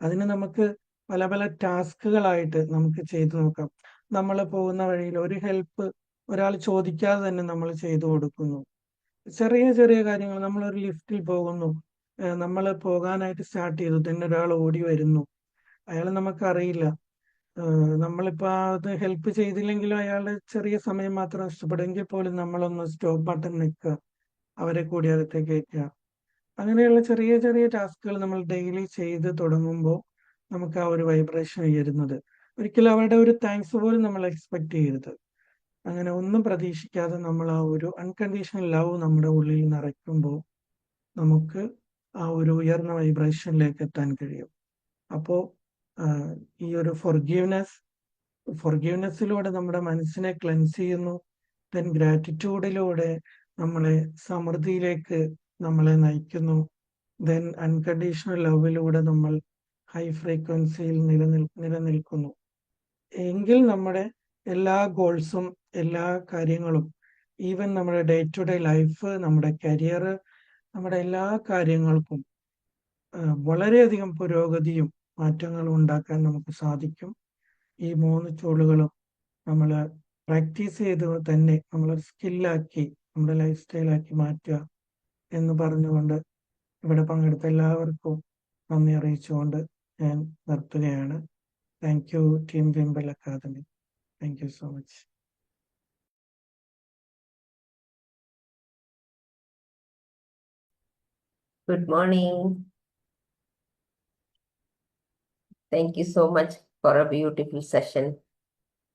അതിന് നമുക്ക് പല പല ടാസ്കുകളായിട്ട് നമുക്ക് ചെയ്തു നോക്കാം. നമ്മൾ പോകുന്ന വഴിയിൽ ഒരു ഹെൽപ്പ് ഒരാൾ ചോദിക്കാതെ തന്നെ നമ്മൾ ചെയ്തു കൊടുക്കുന്നു. ചെറിയ ചെറിയ കാര്യങ്ങൾ, നമ്മളൊരു ലിഫ്റ്റിൽ പോകുന്നു, നമ്മൾ പോകാനായിട്ട് സ്റ്റാർട്ട് ചെയ്തു, തന്നെ ഒരാൾ ഓടി വരുന്നു, അയാൾ നമുക്കറിയില്ല, നമ്മളിപ്പോൾ അത് ഹെൽപ്പ് ചെയ്തില്ലെങ്കിലും അയാളുടെ ചെറിയ സമയം മാത്രം നഷ്ടപ്പെടുമെങ്കിൽ പോലും നമ്മളൊന്ന് സ്റ്റോപ്പ് ബട്ടൺ നിൽക്കുക, അവരെ കൂടി അകത്തേക്ക് കയറ്റുക. അങ്ങനെയുള്ള ചെറിയ ചെറിയ ടാസ്കുകൾ നമ്മൾ ഡെയിലി ചെയ്ത് തുടങ്ങുമ്പോൾ നമുക്ക് ആ ഒരു വൈബ്രേഷൻ ഉയരുന്നത്. ഒരിക്കലും അവരുടെ ഒരു താങ്ക്സ് പോലും നമ്മൾ എക്സ്പെക്ട് ചെയ്യരുത്. അങ്ങനെ ഒന്നും പ്രതീക്ഷിക്കാതെ നമ്മൾ ആ ഒരു അൺകണ്ടീഷണൽ ലവ് നമ്മുടെ ഉള്ളിൽ നിറയ്ക്കുമ്പോൾ നമുക്ക് ആ ഒരു ഉയർന്ന വൈബ്രേഷനിലേക്ക് എത്താൻ കഴിയും. അപ്പോൾ ഈ ഒരു ഫൊർഗീവ്നെസ്സിലൂടെ നമ്മുടെ മനസ്സിനെ ക്ലെൻസ് ചെയ്യുന്നു. ദെൻ ഗ്രാറ്റിറ്റ്യൂഡിലൂടെ നമ്മളെ സമൃദ്ധിയിലേക്ക് നമ്മളെ നയിക്കുന്നു. ദെൻ അൺകണ്ടീഷണൽ ലവിലൂടെ നമ്മൾ ഹൈ ഫ്രീക്വൻസിയിൽ നിലനിൽക്കുന്നു. എങ്കിൽ നമ്മുടെ എല്ലാ ഗോൾസും എല്ലാ കാര്യങ്ങളും, ഈവൻ നമ്മുടെ ഡേ ടു ഡേ ലൈഫ്, നമ്മുടെ കരിയർ, നമ്മുടെ എല്ലാ കാര്യങ്ങൾക്കും വളരെയധികം പുരോഗതിയും മാറ്റങ്ങളും ഉണ്ടാക്കാൻ നമുക്ക് സാധിക്കും. ഈ 3 ടൂളുകളും നമ്മൾ പ്രാക്ടീസ് ചെയ്ത് തന്നെ നമ്മൾ സ്കില്ലാക്കി നമ്മുടെ ലൈഫ് സ്റ്റൈലാക്കി മാറ്റുക എന്ന് പറഞ്ഞുകൊണ്ട് ഇവിടെ പങ്കെടുത്ത എല്ലാവർക്കും നന്ദി അറിയിച്ചുകൊണ്ട് ഞാൻ നിർത്തുകയാണ്. Thank you team Vimbal academy. Thank you so much. Good morning. Thank you so much for a beautiful session.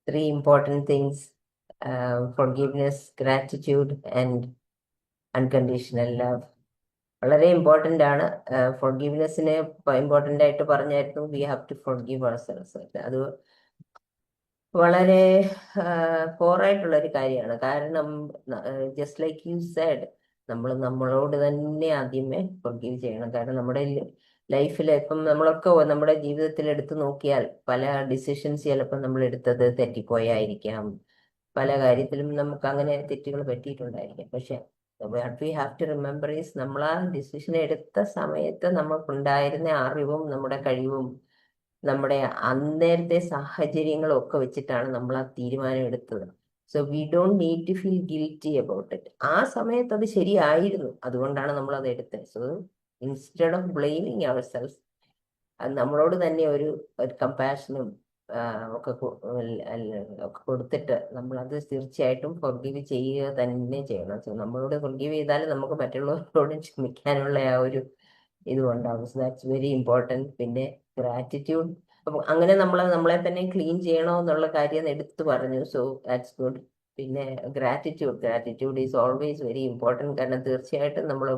3 important things: forgiveness, gratitude, and unconditional love. വളരെ ഇമ്പോർട്ടൻ്റ് ആണ്. ഫോർഗീവ്നെസ്സിനെ ഇമ്പോർട്ടൻ്റ് ആയിട്ട് പറഞ്ഞായിരുന്നു. We have to forgive ourselves. അത് വളരെ കോറായിട്ടുള്ള ഒരു കാര്യമാണ്. കാരണം ജസ്റ്റ് ലൈക്ക് യു സെഡ്, നമ്മൾ നമ്മളോട് തന്നെ ആദ്യമേ ഫോർഗീവ് ചെയ്യണം. കാരണം നമ്മുടെ ലൈഫിൽ ഇപ്പം നമ്മളൊക്കെ നമ്മുടെ ജീവിതത്തിൽ എടുത്തു നോക്കിയാൽ പല ഡിസിഷൻസ് ചിലപ്പോൾ നമ്മൾ എടുത്തത് തെറ്റിപ്പോയായിരിക്കാം. പല കാര്യത്തിലും നമുക്ക് അങ്ങനെ തെറ്റുകൾ പറ്റിയിട്ടുണ്ടായിരിക്കാം. പക്ഷെ what we have to remember is, നമ്മൾ ആ ഡിസിഷൻ എടുത്ത സമയത്ത് നമുക്കുണ്ടായിരുന്ന അറിവും നമ്മുടെ കഴിവും നമ്മുടെ അന്നേരത്തെ സാഹചര്യങ്ങളും ഒക്കെ വെച്ചിട്ടാണ് നമ്മൾ ആ തീരുമാനം എടുത്തത്. So we don't need to feel guilty about it. ആ സമയത്ത് അത് ശരിയായിരുന്നു, അതുകൊണ്ടാണ് നമ്മൾ അത് എടുത്തത്. So instead of blaming our self, നമ്മളോട് തന്നെ ഒരു കമ്പാഷനും ഒക്കെ കൊടുത്തിട്ട് നമ്മളത് തീർച്ചയായിട്ടും ഫോർഗീവ് ചെയ്യുക തന്നെ ചെയ്യണം. സോ നമ്മളോട് ഫോർഗീവ് ചെയ്താൽ നമുക്ക് മറ്റുള്ളവരോടും ക്ഷമിക്കാനുള്ള ആ ഒരു ഇതും ഉണ്ടാവും. So that's very important. പിന്നെ ഗ്രാറ്റിറ്റ്യൂഡ്, അപ്പം അങ്ങനെ നമ്മളെ തന്നെ ക്ലീൻ ചെയ്യണോ എന്നുള്ള കാര്യം എടുത്തു പറഞ്ഞു. So that's good. പിന്നെ gratitude is always very important. കാരണം തീർച്ചയായിട്ടും നമ്മൾ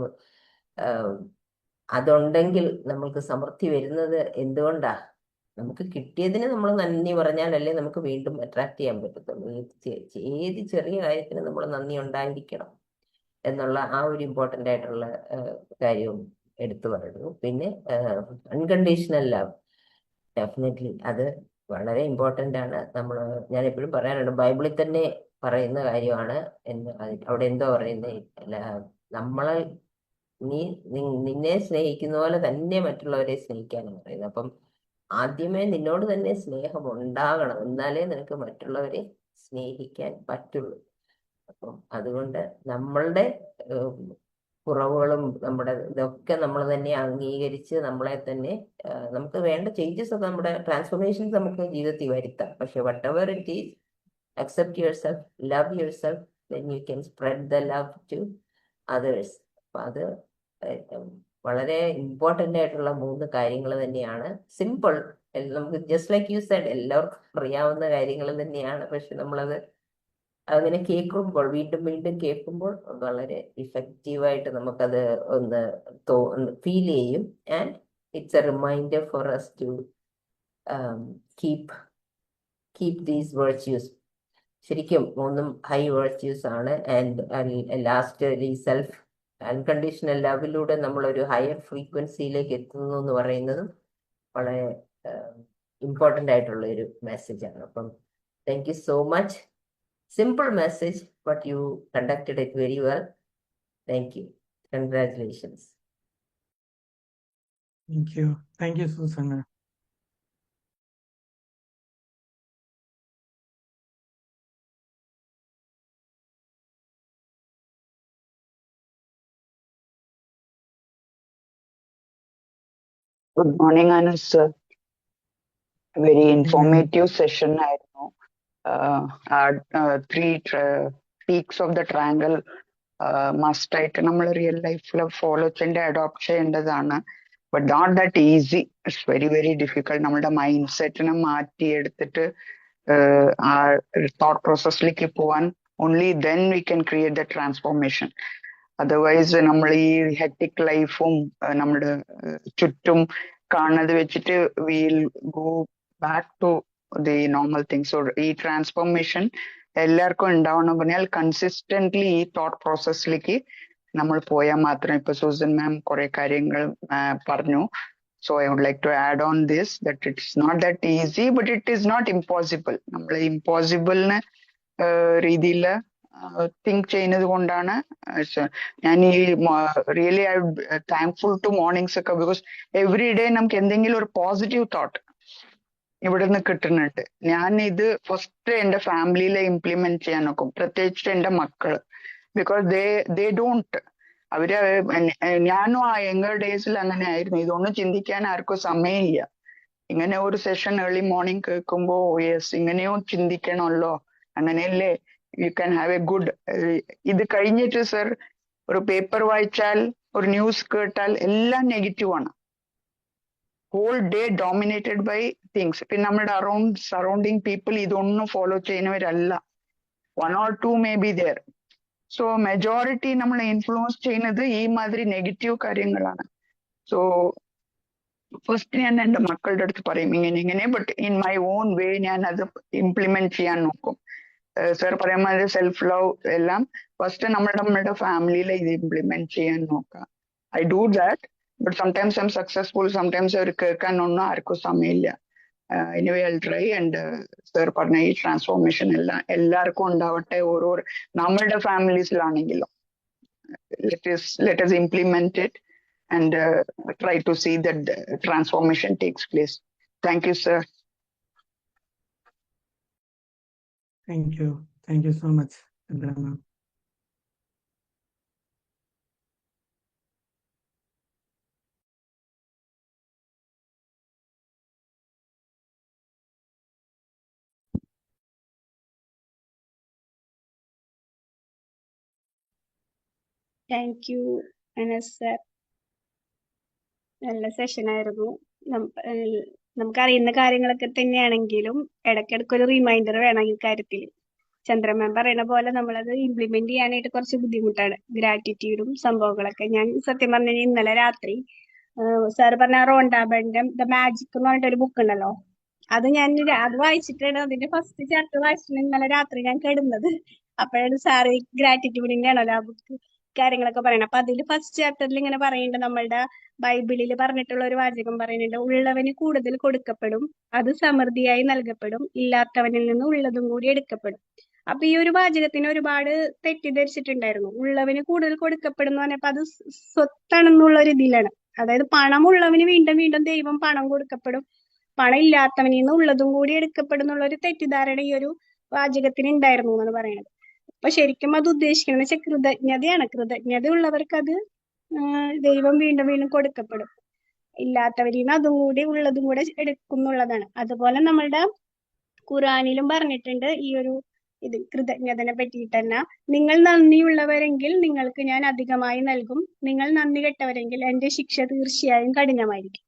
അതുണ്ടെങ്കിൽ നമ്മൾക്ക് സമൃദ്ധി വരുന്നത് എന്തുകൊണ്ടാ? നമുക്ക് കിട്ടിയതിന് നമ്മൾ നന്ദി പറഞ്ഞാലല്ലേ നമുക്ക് വീണ്ടും അട്രാക്ട് ചെയ്യാൻ പറ്റത്തുള്ളൂ. ഏത് ചെറിയ കാര്യത്തിന് നമ്മൾ നന്ദി ഉണ്ടായിരിക്കണം എന്നുള്ള ആ ഒരു ഇമ്പോർട്ടൻ്റ് ആയിട്ടുള്ള കാര്യവും എടുത്തു പറഞ്ഞു. പിന്നെ അൺകണ്ടീഷണൽ ലവ്, ഡെഫിനറ്റ്ലി അത് വളരെ ഇമ്പോർട്ടൻ്റ് ആണ്. ഞാൻ എപ്പോഴും പറയാറുണ്ട്, ബൈബിളിൽ തന്നെ പറയുന്ന കാര്യമാണ്. അവിടെ എന്തോ പറയുന്നത്, നമ്മളെ നിന്നെ സ്നേഹിക്കുന്ന പോലെ തന്നെ മറ്റുള്ളവരെ സ്നേഹിക്കാനാണ് പറയുന്നത്. അപ്പം ആദ്യമേ നിന്നോട് തന്നെ സ്നേഹം ഉണ്ടാകണം, എന്നാലേ നിനക്ക് മറ്റുള്ളവരെ സ്നേഹിക്കാൻ പറ്റുള്ളൂ. അപ്പം അതുകൊണ്ട് നമ്മളുടെ കുറവുകളും നമ്മുടെ ഇതൊക്കെ നമ്മൾ തന്നെ അംഗീകരിച്ച് നമ്മളെ തന്നെ നമുക്ക് വേണ്ട ചേഞ്ചസ് ഒക്കെ, നമ്മുടെ ട്രാൻസ്ഫോർമേഷൻസ് നമുക്ക് ജീവിതത്തിൽ വരുത്താം. പക്ഷെ whatever it is, accept yourself, love yourself, then you can spread the love to others. അപ്പൊ അത് വളരെ ഇമ്പോർട്ടൻ്റ് ആയിട്ടുള്ള 3 കാര്യങ്ങൾ തന്നെയാണ്. സിമ്പിൾ, നമുക്ക് ജസ്റ്റ് ലൈക്ക് യു സെഡ് എല്ലാവർക്കും അറിയാവുന്ന കാര്യങ്ങൾ തന്നെയാണ്. പക്ഷെ നമ്മളത് അങ്ങനെ കേൾക്കുമ്പോൾ, വീണ്ടും വീണ്ടും കേൾക്കുമ്പോൾ വളരെ ഇഫക്റ്റീവായിട്ട് നമുക്കത് ഒന്ന് ഫീൽ ചെയ്യും. And it's a reminder for us to keep these virtues. ശരിക്കും 3 ഹൈ വെർച്യൂസ് ആണ്. ആൻഡ് ലാസ്റ്റ് ഈ സെൽഫ് അൺകണ്ടീഷണൽ ലവിലൂടെ നമ്മളൊരു ഹയർ ഫ്രീക്വൻസിയിലേക്ക് എത്തുന്നു എന്ന് പറയുന്നതും വളരെ ഇമ്പോർട്ടൻ്റ് ആയിട്ടുള്ള ഒരു മെസ്സേജാണ്. അപ്പം thank you so much. Simple message, but you conducted it very well. Thank you. Congratulations. Thank you, Susanna. Good morning, Anush sir. Very informative session ആയിരുന്നു. Three peaks of the triangle must ആയിട്ട് നമ്മൾ റിയൽ ലൈഫിൽ ഫോളോ ചെയ്യേണ്ട, അഡോപ്റ്റ് ചെയ്യേണ്ടതാണ്. But not that easy. It's very very difficult. നമ്മുടെ മൈൻഡ് സെറ്റിനെ മാറ്റിയെടുത്തിട്ട് ആ തോട്ട് പ്രോസസ്സിലേക്ക് പോവാൻ only then we can create the transformation. Otherwise നമ്മൾ ഈ ഹെക്ടിക് ലൈഫും നമ്മുടെ ചുറ്റും കാണുന്നത് വെച്ചിട്ട് will go back to the normal things. So ഈ ട്രാൻസ്ഫോർമേഷൻ എല്ലാവർക്കും ഉണ്ടാവണം പറഞ്ഞാൽ കൺസിസ്റ്റന്റ്ലി ഈ തോട്ട് പ്രോസസ്സിലേക്ക് നമ്മൾ പോയാൽ മാത്രം. ഇപ്പൊ സൂസൻ മാം കുറെ കാര്യങ്ങൾ പറഞ്ഞു. So I would like to add on this that it's not that easy, but it is not impossible. നമ്മൾ ഇമ്പോസിബിളിന് രീതിയിൽ തിങ്ക് ചെയ്യുന്നത് കൊണ്ടാണ് ഞാൻ ഈ really I thankful to mornings ഒക്കെ. ബിക്കോസ് എവറി ഡേ നമുക്ക് എന്തെങ്കിലും ഒരു പോസിറ്റീവ് തോട്ട് ഇവിടെ നിന്ന് കിട്ടുന്നുണ്ട്. ഞാൻ ഇത് ഫസ്റ്റ് എന്റെ ഫാമിലിയിലെ ഇംപ്ലിമെന്റ് ചെയ്യാൻ നോക്കും, പ്രത്യേകിച്ച് എന്റെ മക്കള്. ബിക്കോസ് ദേ ഡോണ്ട്, അവര് ഞാനും ആ യങ്ങർ ഡേയ്സിൽ അങ്ങനെ ആയിരുന്നു. ഇതൊന്നും ചിന്തിക്കാൻ ആർക്കും സമയമില്ല. ഇങ്ങനെ ഒരു സെഷൻ ഏർലി മോർണിംഗ് കേൾക്കുമ്പോ യെസ് ഇങ്ങനെയും ചിന്തിക്കണമല്ലോ, അങ്ങനെയല്ലേ you can have A good. ഇത് കഴിഞ്ഞിട്ട് സർ ഒരു പേപ്പർ വായിച്ചാൽ, ഒരു ന്യൂസ് കേട്ടാൽ എല്ലാം നെഗറ്റീവ് ആണ്. Whole day dominated by things. പിന്നെ നമ്മുടെ സറൗണ്ടിങ് പീപ്പിൾ ഇതൊന്നും ഫോളോ ചെയ്യുന്നവരല്ല. 1 or 2 may be there. So majority നമ്മൾ ഇൻഫ്ലുവൻസ് ചെയ്യുന്നത് ഈ മാതിരി നെഗറ്റീവ് കാര്യങ്ങളാണ്. സോ ഫസ്റ്റ് ഞാൻ എന്റെ മക്കളുടെ അടുത്ത് പറയും ഇങ്ങനെ, ബട്ട് ഇൻ മൈ ഓൺ വേ ഞാൻ അത് ഇംപ്ലിമെന്റ് ചെയ്യാൻ നോക്കും. സർ പറയുമ്പോൾ സെൽഫ് ലവ് എല്ലാം ഫസ്റ്റ് നമ്മുടെ ഫാമിലിയിൽ ഇത് ഇംപ്ലിമെന്റ് ചെയ്യാൻ നോക്കാം. I do that, but sometimes I am successful, sometimes അവർ കേൾക്കാനൊന്നും ആർക്കും സമയമില്ല. Anyway I try. And sir പറഞ്ഞ ഈ ട്രാൻസ്ഫോർമേഷൻ എല്ലാവർക്കും ഉണ്ടാവട്ടെ. ഓരോ നമ്മളുടെ ഫാമിലീസിലാണെങ്കിലും let us implement it and try to see that the transformation takes place. Thank you, sir. Thank you so much, Chandra ma'am. Thank you Anas sir. നല്ല സെഷൻ ആയിരുന്നു. നമുക്കറിയുന്ന കാര്യങ്ങളൊക്കെ തന്നെയാണെങ്കിലും ഇടയ്ക്കിടയ്ക്ക് ഒരു റിമൈൻഡർ വേണം ഈ കാര്യത്തിൽ. ചന്ദ്രമാൻ പറയുന്ന പോലെ നമ്മളത് ഇംപ്ലിമെന്റ് ചെയ്യാനായിട്ട് കുറച്ച് ബുദ്ധിമുട്ടാണ്. ഗ്രാറ്റിറ്റ്യൂഡും സംഭവങ്ങളൊക്കെ. ഞാൻ സത്യം പറഞ്ഞാൽ ഇന്നലെ രാത്രി സാർ പറഞ്ഞ റോണ്ട ബെൻഡം ദ മാജിക് എന്ന് പറഞ്ഞിട്ടൊരു ബുക്ക് ഉണ്ടല്ലോ, അത് അത് വായിച്ചിട്ടാണ്, അതിന്റെ ഫസ്റ്റ് ചാപ്റ്റർ വായിച്ചിട്ട് ഇന്നലെ രാത്രി ഞാൻ കിടന്നത്. അപ്പോഴാണ് സാർ ഗ്രാറ്റിറ്റ്യൂഡിന്റെ ആണല്ലോ ആ ബുക്ക് കാര്യങ്ങളൊക്കെ പറയണം. അപ്പൊ അതിൽ ഫസ്റ്റ് ചാപ്റ്ററിൽ ഇങ്ങനെ പറയുന്നുണ്ട്, നമ്മളുടെ ബൈബിളിൽ പറഞ്ഞിട്ടുള്ള ഒരു വാചകം പറയുന്നുണ്ട്, ഉള്ളവന് കൂടുതൽ കൊടുക്കപ്പെടും, അത് സമൃദ്ധിയായി നൽകപ്പെടും, ഇല്ലാത്തവനിൽ നിന്ന് ഉള്ളതും കൂടി എടുക്കപ്പെടും. അപ്പൊ ഈ ഒരു വാചകത്തിന് ഒരുപാട് തെറ്റിദ്ധരിച്ചിട്ടുണ്ടായിരുന്നു. ഉള്ളവന് കൂടുതൽ കൊടുക്കപ്പെടും എന്ന് പറഞ്ഞപ്പോ അത് സ്വത്താണെന്നുള്ള ഒരു ഇതിലാണ്. അതായത് പണമുള്ളവന് വീണ്ടും വീണ്ടും ദൈവം പണം കൊടുക്കപ്പെടും, പണം ഇല്ലാത്തവനിൽ നിന്ന് ഉള്ളതും കൂടി എടുക്കപ്പെടും എന്നുള്ള ഒരു തെറ്റിദ്ധാരണ ഈ ഒരു വാചകത്തിന് ഉണ്ടായിരുന്നു എന്നാണ് പറയുന്നത്. അപ്പൊ ശരിക്കും അത് ഉദ്ദേശിക്കുന്നത് വെച്ചാൽ കൃതജ്ഞതയാണ്. കൃതജ്ഞത ഉള്ളവർക്ക് അത് ദൈവം വീണ്ടും വീണ്ടും കൊടുക്കപ്പെടും, ഇല്ലാത്തവരിൽ നിന്ന് അതും കൂടി ഉള്ളതും കൂടെ എടുക്കും എന്നുള്ളതാണ്. അതുപോലെ നമ്മളുടെ ഖുറാനിലും പറഞ്ഞിട്ടുണ്ട് ഈ ഒരു ഇത് കൃതജ്ഞതനെ പറ്റിയിട്ട് തന്നെ. നിങ്ങൾ നന്ദിയുള്ളവരെങ്കിൽ നിങ്ങൾക്ക് ഞാൻ അധികമായി നൽകും. നിങ്ങൾ നന്ദി കെട്ടവരെങ്കിൽ എന്റെ ശിക്ഷ തീർച്ചയായും കഠിനമായിരിക്കും.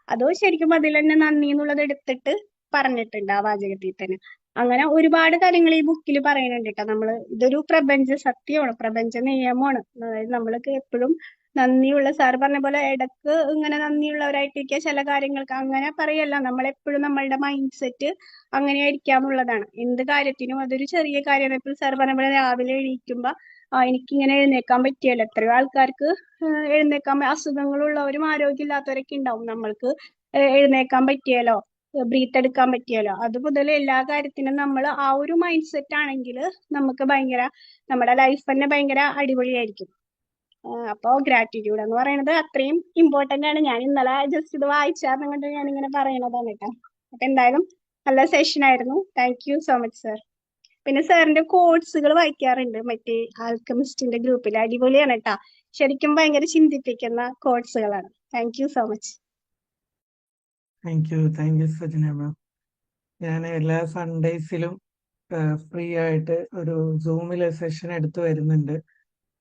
അതോ ശരിക്കും അതിൽ തന്നെ നന്ദി എന്നുള്ളത് എടുത്തിട്ട് പറഞ്ഞിട്ടുണ്ട് ആ വാചകത്തിൽ തന്നെ. അങ്ങനെ ഒരുപാട് കാര്യങ്ങൾ ഈ ബുക്കിൽ പറയുന്നുണ്ട് കേട്ടോ. ഇതൊരു പ്രപഞ്ച സത്യമാണ്, പ്രപഞ്ച നിയമമാണ്. അതായത് നമ്മൾക്ക് എപ്പോഴും നന്ദിയുള്ള, സാർ പറഞ്ഞ പോലെ ഇടക്ക് ഇങ്ങനെ നന്ദിയുള്ളവരായിട്ടിരിക്കുക ചില കാര്യങ്ങൾക്ക്, അങ്ങനെ പറയല്ല. നമ്മളെപ്പോഴും നമ്മളുടെ മൈൻഡ് സെറ്റ് അങ്ങനെ ആയിരിക്കാന്നുള്ളതാണ്. എന്ത് കാര്യത്തിനും അതൊരു ചെറിയ കാര്യമാണ്. ഇപ്പോൾ സാർ പറഞ്ഞ പോലെ രാവിലെ എണീക്കുമ്പോ എനിക്കിങ്ങനെ എഴുന്നേക്കാൻ പറ്റിയല്ലോ. എത്രയോ ആൾക്കാർക്ക് എഴുന്നേക്കാൻ അസുഖങ്ങളുള്ളവരും ആരോഗ്യമില്ലാത്തവരൊക്കെ ഉണ്ടാവും. നമ്മൾക്ക് എഴുന്നേക്കാൻ പറ്റിയല്ലോ, ബ്രീത്ത് എടുക്കാൻ പറ്റിയല്ലോ. അത് മുതൽ എല്ലാ കാര്യത്തിനും നമ്മൾ ആ ഒരു മൈൻഡ് സെറ്റ് ആണെങ്കിൽ നമുക്ക് നമ്മുടെ ലൈഫ് തന്നെ ഭയങ്കര അടിപൊളിയായിരിക്കും. അപ്പോൾ ഗ്രാറ്റിറ്റ്യൂഡ് എന്ന് പറയുന്നത് അത്രയും ഇമ്പോർട്ടന്റ് ആണ്. ഞാൻ ഇന്നലെ ജസ്റ്റ് ഇത് വായിച്ചാർന്നു കൊണ്ട് ഞാൻ ഇങ്ങനെ പറയണതാണ് കേട്ടോ. അപ്പൊ എന്തായാലും നല്ല സെഷൻ ആയിരുന്നു. Thank you so much sir. പിന്നെ സാറിന്റെ കോഴ്സുകൾ വായിക്കാറുണ്ട് മറ്റേ ആൽക്കമിസ്റ്റിന്റെ ഗ്രൂപ്പിൽ. അടിപൊളിയാണ് കേട്ടാ. ശരിക്കും ഭയങ്കര ചിന്തിപ്പിക്കുന്ന കോഴ്സുകളാണ്. Thank you so much. Thank you Sajana ma'am. ഞാൻ എല്ലാ സൺഡേസിലും ഫ്രീ ആയിട്ട് ഒരു സൂമിലെ സെഷൻ എടുത്തു വരുന്നുണ്ട്.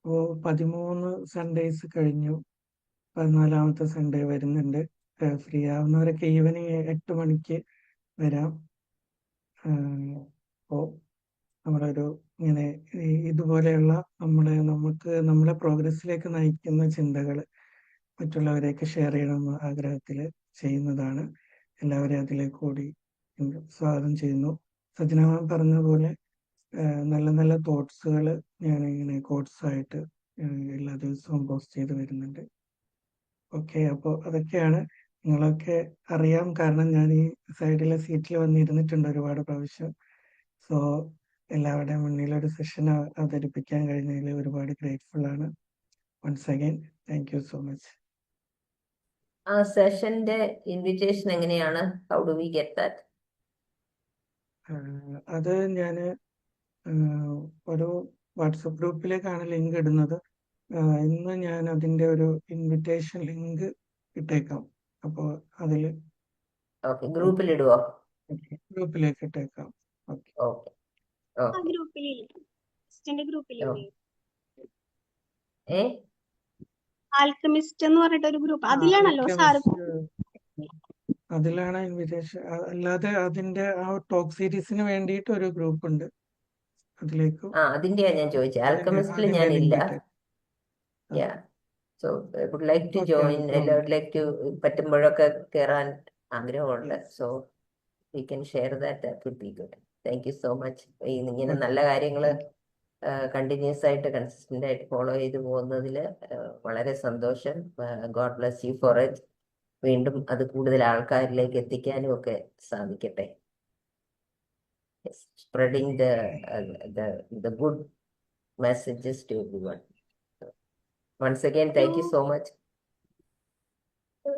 അപ്പോൾ 13 സൺഡേസ് കഴിഞ്ഞു, 14ാമത്തെ സൺഡേ വരുന്നുണ്ട്. ഫ്രീ ആവുന്നവരൊക്കെ ഈവനിങ് 8 മണിക്ക് വരാം. അപ്പോൾ നമ്മളൊരു ഇങ്ങനെ ഇതുപോലെയുള്ള നമ്മളെ പ്രോഗ്രസ്സിലേക്ക് നയിക്കുന്ന ചിന്തകൾ മറ്റുള്ളവരെയൊക്കെ ഷെയർ ചെയ്യണമെന്ന ആഗ്രഹത്തിൽ ചെയ്യുന്നതാണ്. എല്ലാവരെയും അതിലേക്ക് കൂടി സ്വാഗതം ചെയ്യുന്നു. സജന മാം പറഞ്ഞ പോലെ നല്ല നല്ല തോട്ട്സുകൾ ഞാനിങ്ങനെ കോട്സായിട്ട് എല്ലാ ദിവസവും പോസ്റ്റ് ചെയ്ത് വരുന്നുണ്ട്. ഓക്കെ, അപ്പോൾ അതൊക്കെയാണ്. നിങ്ങളൊക്കെ അറിയാം, കാരണം ഞാൻ ഈ സൈഡിലെ സീറ്റിൽ വന്നിരുന്നിട്ടുണ്ട് ഒരുപാട് പ്രാവശ്യം. സോ എല്ലാവരുടെയും മുന്നിൽ ഒരു സെഷൻ അവതരിപ്പിക്കാൻ കഴിഞ്ഞതിൽ ഒരുപാട് ഗ്രേറ്റ്ഫുൾ ആണ്. Once again thank you so much. ആ സെഷന്റെ ഇൻവിറ്റേഷൻ എങ്ങനെയാണ്? How do we get that? അത് ഞാൻ ഒരു വാട്സപ്പ് ഗ്രൂപ്പിലേക്കാണ് ലിങ്ക് ഇടുന്നത്. ഇന്ന് ഞാൻ അതിന്റെ ഒരു ഇൻവിറ്റേഷൻ ലിങ്ക് ഇട്ടേക്കാം. അപ്പോൾ അതിൽ ഓക്കെ, ഗ്രൂപ്പിൽ ഇടുവോ? ഗ്രൂപ്പിലേക്ക് ഇട്ടേക്കാം. ഓക്കെ, ഓക്കെ ആ ഓക്കെ. ഗ്രൂപ്പിലില്ലേ, ഗ്രൂപ്പിലില്ലേ ഏ ആൽക്കമിസ്റ്റ് എന്ന് പറഞ്ഞിട്ട് ഒരു ഗ്രൂപ്പ്, അതിലാണല്ലോ സാറ്. അതിലാണ് ഇൻവിറ്റേഷൻ. അല്ലാതെ അതിന്റെ ആ ടോക്ക് സീരീസിന് വേണ്ടിയിട്ട് ഒരു ഗ്രൂപ്പ് ഉണ്ട്, അതിലേക്ക് അതിന്റെയാ ഞാൻ ചോദിച്ചത്. ആൽക്കമിസ്റ്റിൽ ഞാനില്ല. So I would like to join. Would like to പറ്റുമ്പോഴൊക്കെ കയറാൻ ആഗ്രഹമുണ്ട്. So we can share that. That would be good. Thank you so much. ഇങ്ങനെ നല്ല കാര്യങ്ങൾ കണ്ടിന്യൂസ് ആയിട്ട് കൺസിസ്റ്റന്റ് ആയിട്ട് ഫോളോ ചെയ്ത് പോകുന്നതിൽ വളരെ സന്തോഷം. God bless you for it. വീണ്ടും അത് കൂടുതൽ ആൾക്കാരിലേക്ക് എത്തിക്കാനും ഒക്കെ സാധിക്കട്ടെ. Spreading the good messages to everyone. Once again, thank you so much.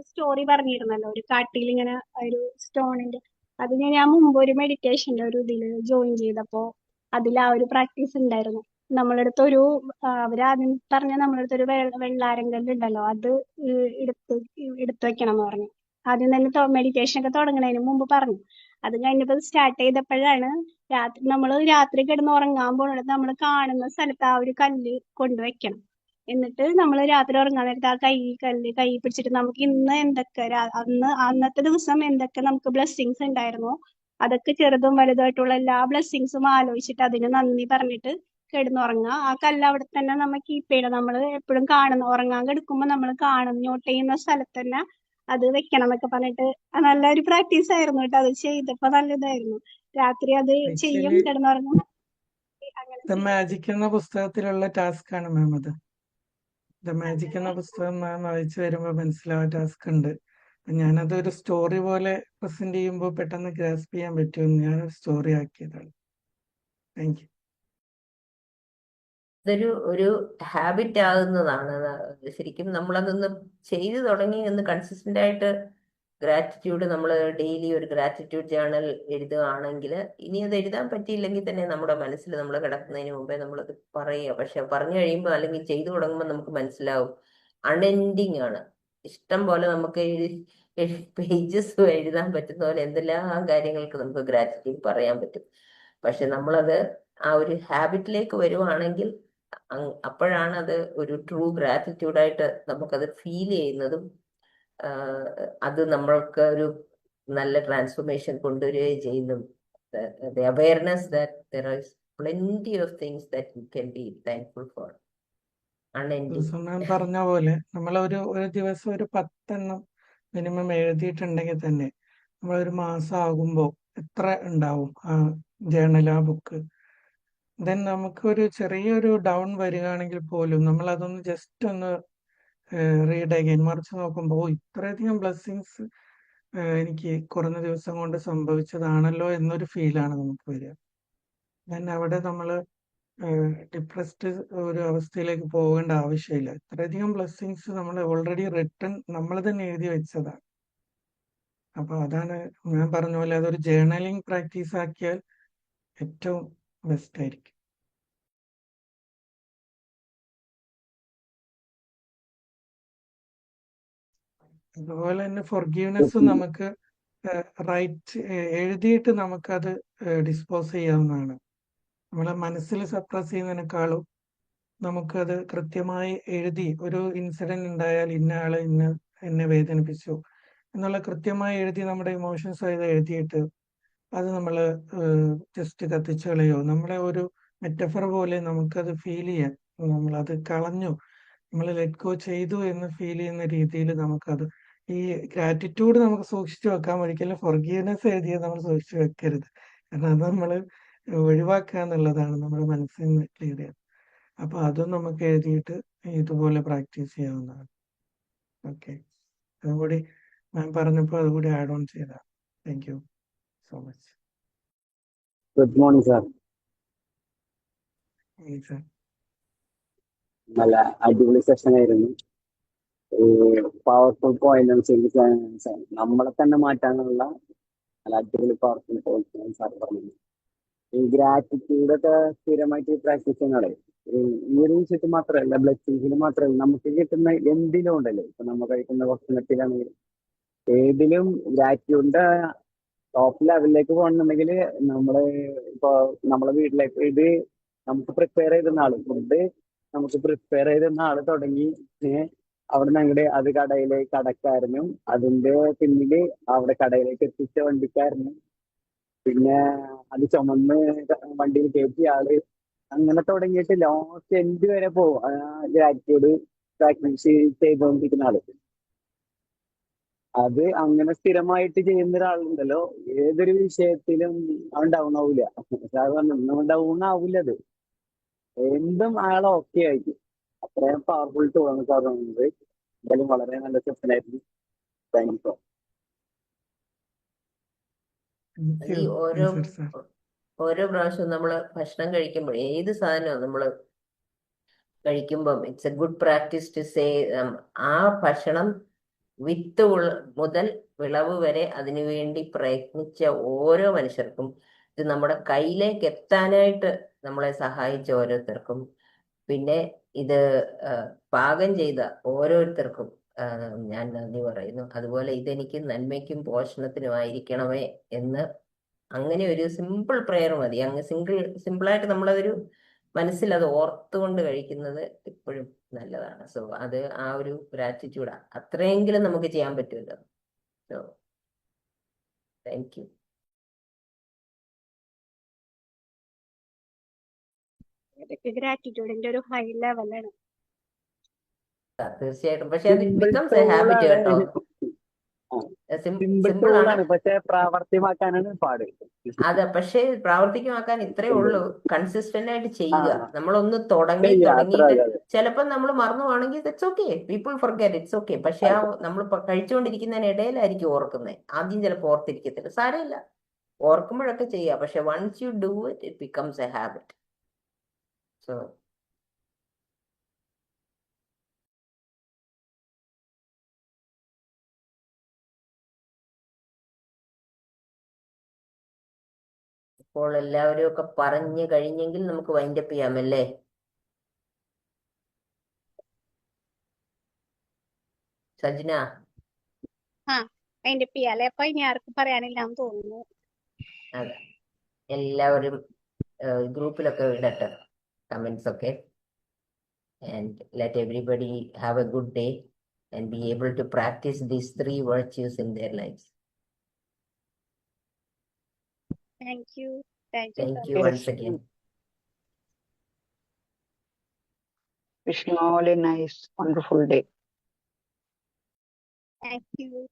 Story പറഞ്ഞിരുന്നല്ലോ, ഒരു കാട്ടിൽ ഇങ്ങനെ ഒരു സ്റ്റോണിന്റെ. അത് ഞാൻ മുമ്പ് ഒരു മെഡിറ്റേഷന്റെ ഒരു ഇതിൽ ജോയിൻ ചെയ്തപ്പോ അതിൽ ആ ഒരു പ്രാക്ടീസ് ഉണ്ടായിരുന്നു. നമ്മളടുത്ത് അവരാദ്യം പറഞ്ഞ നമ്മളടുത്ത് ഒരു വെള്ളാരങ്കല്ലുണ്ടല്ലോ, അത് എടുത്തു വെക്കണം എന്ന് പറഞ്ഞു. ആദ്യം തന്നെ മെഡിറ്റേഷൻ ഒക്കെ തുടങ്ങുന്നതിന് മുമ്പ് പറഞ്ഞു. അത് കഴിഞ്ഞപ്പോൾ സ്റ്റാർട്ട് ചെയ്തപ്പോഴാണ് രാത്രി കിടന്ന് ഉറങ്ങാൻ പോകുന്നത്. നമ്മൾ കാണുന്ന സ്ഥലത്ത് ആ ഒരു കല്ല് കൊണ്ടുവയ്ക്കണം. എന്നിട്ട് നമ്മൾ രാത്രി ഉറങ്ങാൻ നേരത്ത് ആ കൈ പിടിച്ചിട്ട് നമുക്ക് ഇന്ന് എന്തൊക്കെ അന്നത്തെ ദിവസം എന്തൊക്കെ നമുക്ക് ബ്ലെസ്സിങ്സ് ഉണ്ടായിരുന്നോ അതൊക്കെ ചെറുതും വലുതായിട്ടുള്ള എല്ലാ ബ്ലെസ്സിങ്സും ആലോചിച്ചിട്ട് അതിന് നന്ദി പറഞ്ഞിട്ട് കിടന്നുറങ്ങുക. ആ കല്ല് അവിടെ തന്നെ നമ്മൾ കീപ്പ് ചെയ്യണം. നമ്മൾ എപ്പോഴും ഉറങ്ങാൻ കിടക്കുമ്പോൾ നമ്മൾ നോട്ട് ചെയ്യുന്ന സ്ഥലത്ത് തന്നെ അത് വെക്കണം എന്നൊക്കെ പറഞ്ഞിട്ട് നല്ലൊരു പ്രാക്ടീസ് ആയിരുന്നു കേട്ടോ. അത് ചെയ്തപ്പോ നല്ലതായിരുന്നു. രാത്രി അത് ചെയ്യും, കിടന്നുറങ്ങും. ദ മാജിക് എന്ന പുസ്തകത്തിലുള്ള ടാസ്ക് ആണ് മാം അത്. ദ മാജിക് എന്ന പുസ്തകം മാം വായിച്ചു വരുമ്പോൾ മനസ്സിലാവാൻ ടാസ്ക് ഉണ്ട്. ഞാനത് ഒരു സ്റ്റോറി പോലെ പ്രസന്റ് ചെയ്യുമ്പോൾ പെട്ടെന്ന് ഗ്രാസ്പ് ചെയ്യാൻ പറ്റുമെന്ന് ഞാനൊരു സ്റ്റോറി ആക്കിയതാണ്. Thank you. ഒരു ഹാബിറ്റ് ആകുന്നതാണ്. ശരിക്കും നമ്മളതൊന്ന് ചെയ്തു തുടങ്ങി ഒന്ന് കൺസിസ്റ്റന്റ് ആയിട്ട് ഗ്രാറ്റിറ്റ്യൂഡ് നമ്മൾ ഡെയിലി ഒരു ഗ്രാറ്റിറ്റ്യൂഡ് ജേർണൽ എഴുതുകയാണെങ്കിൽ, ഇനി അത് എഴുതാൻ പറ്റിയില്ലെങ്കിൽ തന്നെ നമ്മുടെ മനസ്സിൽ നമ്മൾ കിടക്കുന്നതിന് മുമ്പേ നമ്മളത് പറയുക. പക്ഷെ പറഞ്ഞു കഴിയുമ്പോൾ അല്ലെങ്കിൽ ചെയ്തു തുടങ്ങുമ്പോൾ നമുക്ക് മനസ്സിലാവും അൺഎൻഡിങ് ആണ്. ഇഷ്ടം പോലെ നമുക്ക് പേജസ് എഴുതാൻ പറ്റുന്ന പോലെ എന്തെല്ലാം കാര്യങ്ങൾക്ക് നമുക്ക് ഗ്രാറ്റിറ്റ്യൂഡ് പറയാൻ പറ്റും. പക്ഷെ നമ്മളത് ആ ഒരു ഹാബിറ്റിലേക്ക് വരുവാണെങ്കിൽ അപ്പോഴാണ് അത് ഒരു ട്രൂ ഗ്രാറ്റിറ്റ്യൂഡായിട്ട് നമുക്കത് ഫീൽ ചെയ്യുന്നതും അത് നമ്മൾക്ക് ഒരു നല്ല ട്രാൻസ്ഫോർമേഷൻ കൊണ്ടുവരികയും ചെയ്യുന്നു. The awareness that there is plenty of things that you can be thankful for. Unending. ഞാൻ പറഞ്ഞ പോലെ നമ്മൾ ഒരു ദിവസം ഒരു 10 മിനിമം എഴുതിയിട്ടുണ്ടെങ്കിൽ തന്നെ നമ്മളൊരു മാസം ആകുമ്പോൾ എത്ര ഉണ്ടാവും ആ ജേണൽ, ആ ബുക്ക്. ദെൻ നമുക്കൊരു ചെറിയൊരു ഡൗൺ വരികയാണെങ്കിൽ പോലും നമ്മൾ അതൊന്ന് ജസ്റ്റ് ഒന്ന് റീഡ് അഗൈൻ മറിച്ച് നോക്കുമ്പോൾ ഇത്രയധികം ബ്ലെസ്സിങ്സ് എനിക്ക് കുറഞ്ഞ ദിവസം കൊണ്ട് സംഭവിച്ചതാണല്ലോ എന്നൊരു ഫീലാണ് നമുക്ക് വരിക. ദെൻ അവിടെ നമ്മൾ ഡിപ്രസ്ഡ് ഒരു അവസ്ഥയിലേക്ക് പോകേണ്ട ആവശ്യമില്ല. ഇത്രയധികം ബ്ലെസ്സിങ്സ് നമ്മൾ ഓൾറെഡി റിട്ടൺ നമ്മൾ തന്നെ എഴുതി വെച്ചതാണ്. അപ്പൊ അതാണ് ഞാൻ പറഞ്ഞ പോലെ അതൊരു ജേർണലിംഗ് പ്രാക്ടീസ് ആക്കിയാൽ ഏറ്റവും ബെസ്റ്റ് ആയിരിക്കും. അതുപോലെ തന്നെ ഫോർഗീവ്നെസ് നമുക്ക് റൈറ്റ് എഴുതിയിട്ട് നമുക്കത് ഡിസ്പോസ് ചെയ്യാവുന്നതാണ്. നമ്മളെ മനസ്സിൽ സപ്രസ് ചെയ്യുന്നതിനേക്കാളും നമുക്കത് കൃത്യമായി എഴുതി, ഒരു ഇൻസിഡന്റ് ഉണ്ടായാൽ ഇന്ന ആള് എന്നെ വേദനിപ്പിച്ചു എന്നുള്ള കൃത്യമായി എഴുതി നമ്മുടെ ഇമോഷൻസ് ആയത് എഴുതിയിട്ട് അത് നമ്മൾ ജസ്റ്റ് കത്തിച്ചു കളയോ, നമ്മളെ ഒരു മെറ്റഫർ പോലെ നമുക്കത് ഫീൽ ചെയ്യാൻ, നമ്മളത് കളഞ്ഞു, നമ്മൾ ലെറ്റ് ഗോ ചെയ്തു എന്ന് ഫീൽ ചെയ്യുന്ന രീതിയിൽ നമുക്കത്, ഈ ഗ്രാറ്റിറ്റ്യൂഡ് നമുക്ക് സൂക്ഷിച്ചു വെക്കാൻ, ഒരിക്കലും ഫോർഗീവ്നെസ് എഴുതിയത് നമ്മൾ സൂക്ഷിച്ചു വെക്കരുത്. കാരണം അത് നമ്മൾ ഒഴിവാക്കുക എന്നുള്ളതാണ് നമ്മുടെ മനസ്സിൽ നിന്ന് ക്ലിയർ ചെയ്യാൻ. അപ്പൊ അതും നമുക്ക് എഴുതിയിട്ട് ഇതുപോലെ പ്രാക്ടീസ് ചെയ്യാവുന്നതാണ്. ഓക്കെ, അതുകൂടി മാം പറഞ്ഞപ്പോൾ അതുകൂടി ആഡ് ഓൺ ചെയ്താൽ. Thank you so much. Good morning sir. Sir നല്ല അടിപൊളി സെഷൻ ആയിരുന്നു. പവർഫുൾ പോയിന്റ് നമ്മളെ തന്നെ മാറ്റാനുള്ള നല്ല അടിപൊളി പവർഫുൾ പോയിന്റ് സാർ പറഞ്ഞു. ഈ ഗ്രാറ്റിറ്റ്യൂഡൊക്കെ സ്ഥിരമായിട്ട് പ്രാക്ടീസ് ചെയ്യുന്നതാണ്. ഈ ഒരു വിഷയത്തിൽ മാത്രമല്ല, ബ്ലെസ്സിങ്സിൽ മാത്രമല്ല, നമുക്ക് കിട്ടുന്ന എന്തിലും ഉണ്ടല്ലോ. ഇപ്പൊ നമ്മൾ കഴിക്കുന്ന ഭക്ഷണത്തിലാണെങ്കിലും ഏതിലും ഗ്രാറ്റിറ്റ്യൂഡിന്റെ ടോപ്പ് ലെവലിലേക്ക് പോകണമെന്നുണ്ടെങ്കിൽ നമ്മള് ഇപ്പൊ നമ്മളെ വീട്ടിലേക്ക് ഇത് നമുക്ക് പ്രിപ്പയർ ചെയ്തിരുന്ന ആള്, ഫുഡ് നമുക്ക് പ്രിപ്പയർ ചെയ്തിരുന്ന ആള് തുടങ്ങി അവിടെ നിന്ന് അങ്ങോട്ട് അത് കടക്കാരനും അതിന്റെ പിന്നില് അവിടെ കടയിലേക്ക് എത്തിച്ച വണ്ടിക്കാരനും പിന്നെ അത് ചുമന്ന് വണ്ടിയിൽ കയറ്റിയ ആള്, അങ്ങനെ തുടങ്ങിയിട്ട് ലാസ്റ്റ് എൻഡ് വരെ പോകും ഗ്രാറ്റിറ്റ്യൂഡ് പ്രാക്ടീസ് ചെയ്തുകൊണ്ടിരിക്കുന്ന ആള്. അത് അങ്ങനെ സ്ഥിരമായിട്ട് ചെയ്യുന്ന ഒരാളുണ്ടല്ലോ, ഏതൊരു വിഷയത്തിലും അവൻ ഡൗൺ ആവില്ല. ഡൗൺ ആവില്ല, അത് എന്തും അയാൾ ഓക്കെ ആയിരിക്കും. അത്രയും പവർഫുൾ ടൂളാണ് സാർ പറഞ്ഞത്. എന്തായാലും വളരെ നല്ല സെഷൻ ആയിരുന്നു. Thank you so. ഈ ഓരോ പ്രാവശ്യവും നമ്മള് ഭക്ഷണം കഴിക്കുമ്പോൾ, ഏത് സാധനവും നമ്മള് കഴിക്കുമ്പം it's a good practice to say ആ ഭക്ഷണം വിത്ത് മുതൽ വിളവ് വരെ അതിനുവേണ്ടി പ്രയത്നിച്ച ഓരോ മനുഷ്യർക്കും, ഇത് നമ്മുടെ കയ്യിലേക്ക് എത്താനായിട്ട് നമ്മളെ സഹായിച്ച ഓരോരുത്തർക്കും, പിന്നെ ഇത് പാകം ചെയ്ത ഓരോരുത്തർക്കും ഞാൻ നന്ദി പറയുന്നു. അതുപോലെ ഇതെനിക്ക് നന്മയ്ക്കും പോഷണത്തിനുമായിരിക്കണമേ എന്ന് അങ്ങനെ ഒരു സിമ്പിൾ പ്രെയർ മതി. അങ്ങ് സിമ്പിളായിട്ട് നമ്മളതൊരു മനസ്സിൽ അത് ഓർത്തുകൊണ്ട് കഴിക്കുന്നത് എപ്പോഴും നല്ലതാണ്. സോ അത് ആ ഒരു ഗ്രാറ്റിറ്റ്യൂഡാ, അത്രയെങ്കിലും നമുക്ക് ചെയ്യാൻ പറ്റുമല്ലോ. So thank you. ഗ്രാറ്റിറ്റ്യൂഡിന്റെ ഒരു ഹൈ ലെവലാണ്. തീർച്ചയായിട്ടും. പക്ഷെ അത് ബിക്കംസ് എ ഹാബിറ്റ് കേട്ടോ. സിമ്പിൾ ടൂളാണ്, പക്ഷെ പ്രാവർത്തികമാക്കാനാണ് പാട്. അതെ, പക്ഷെ പ്രാവർത്തികമാക്കാൻ ഇത്രേ ഉള്ളൂ, കൺസിസ്റ്റന്റ് ആയിട്ട് ചെയ്യുക. നമ്മളൊന്ന് തുടങ്ങിയിട്ട് ചിലപ്പോൾ നമ്മൾ മറന്നുവാണെങ്കിൽ it's okay, people forget, it's okay. പക്ഷെ ആ നമ്മൾ കഴിച്ചുകൊണ്ടിരിക്കുന്നതിനിടയിലായിരിക്കും ഓർക്കുന്നത്. ആദ്യം ചിലപ്പോൾ ഓർത്തിരിക്കത്തില്ല, സാരമില്ല, ഓർക്കുമ്പോഴൊക്കെ ചെയ്യുക. പക്ഷെ once you do it, it becomes a habit. So ഇപ്പോൾ എല്ലാവരും ഒക്കെ പറഞ്ഞു കഴിഞ്ഞെങ്കിൽ നമുക്ക് വൈൻഡപ്പ് ചെയ്യാമല്ലേ? സജ്ന, അതിന്റെ പിയാലെ അപ്പൊ ഇനി ആർക്കും പറയാനില്ല എന്ന് തോന്നുന്നു. അതെ, എല്ലാവരും ഗ്രൂപ്പിലൊക്കെ ഇടട്ടെ കമന്റ്സ് ഒക്കെ. And let everybody have a good day and be able to practice these 3 virtues in their lives. Thank you. Thank you, Thank sir. you Yes. once again. Wishing all a nice, wonderful day. Thank you.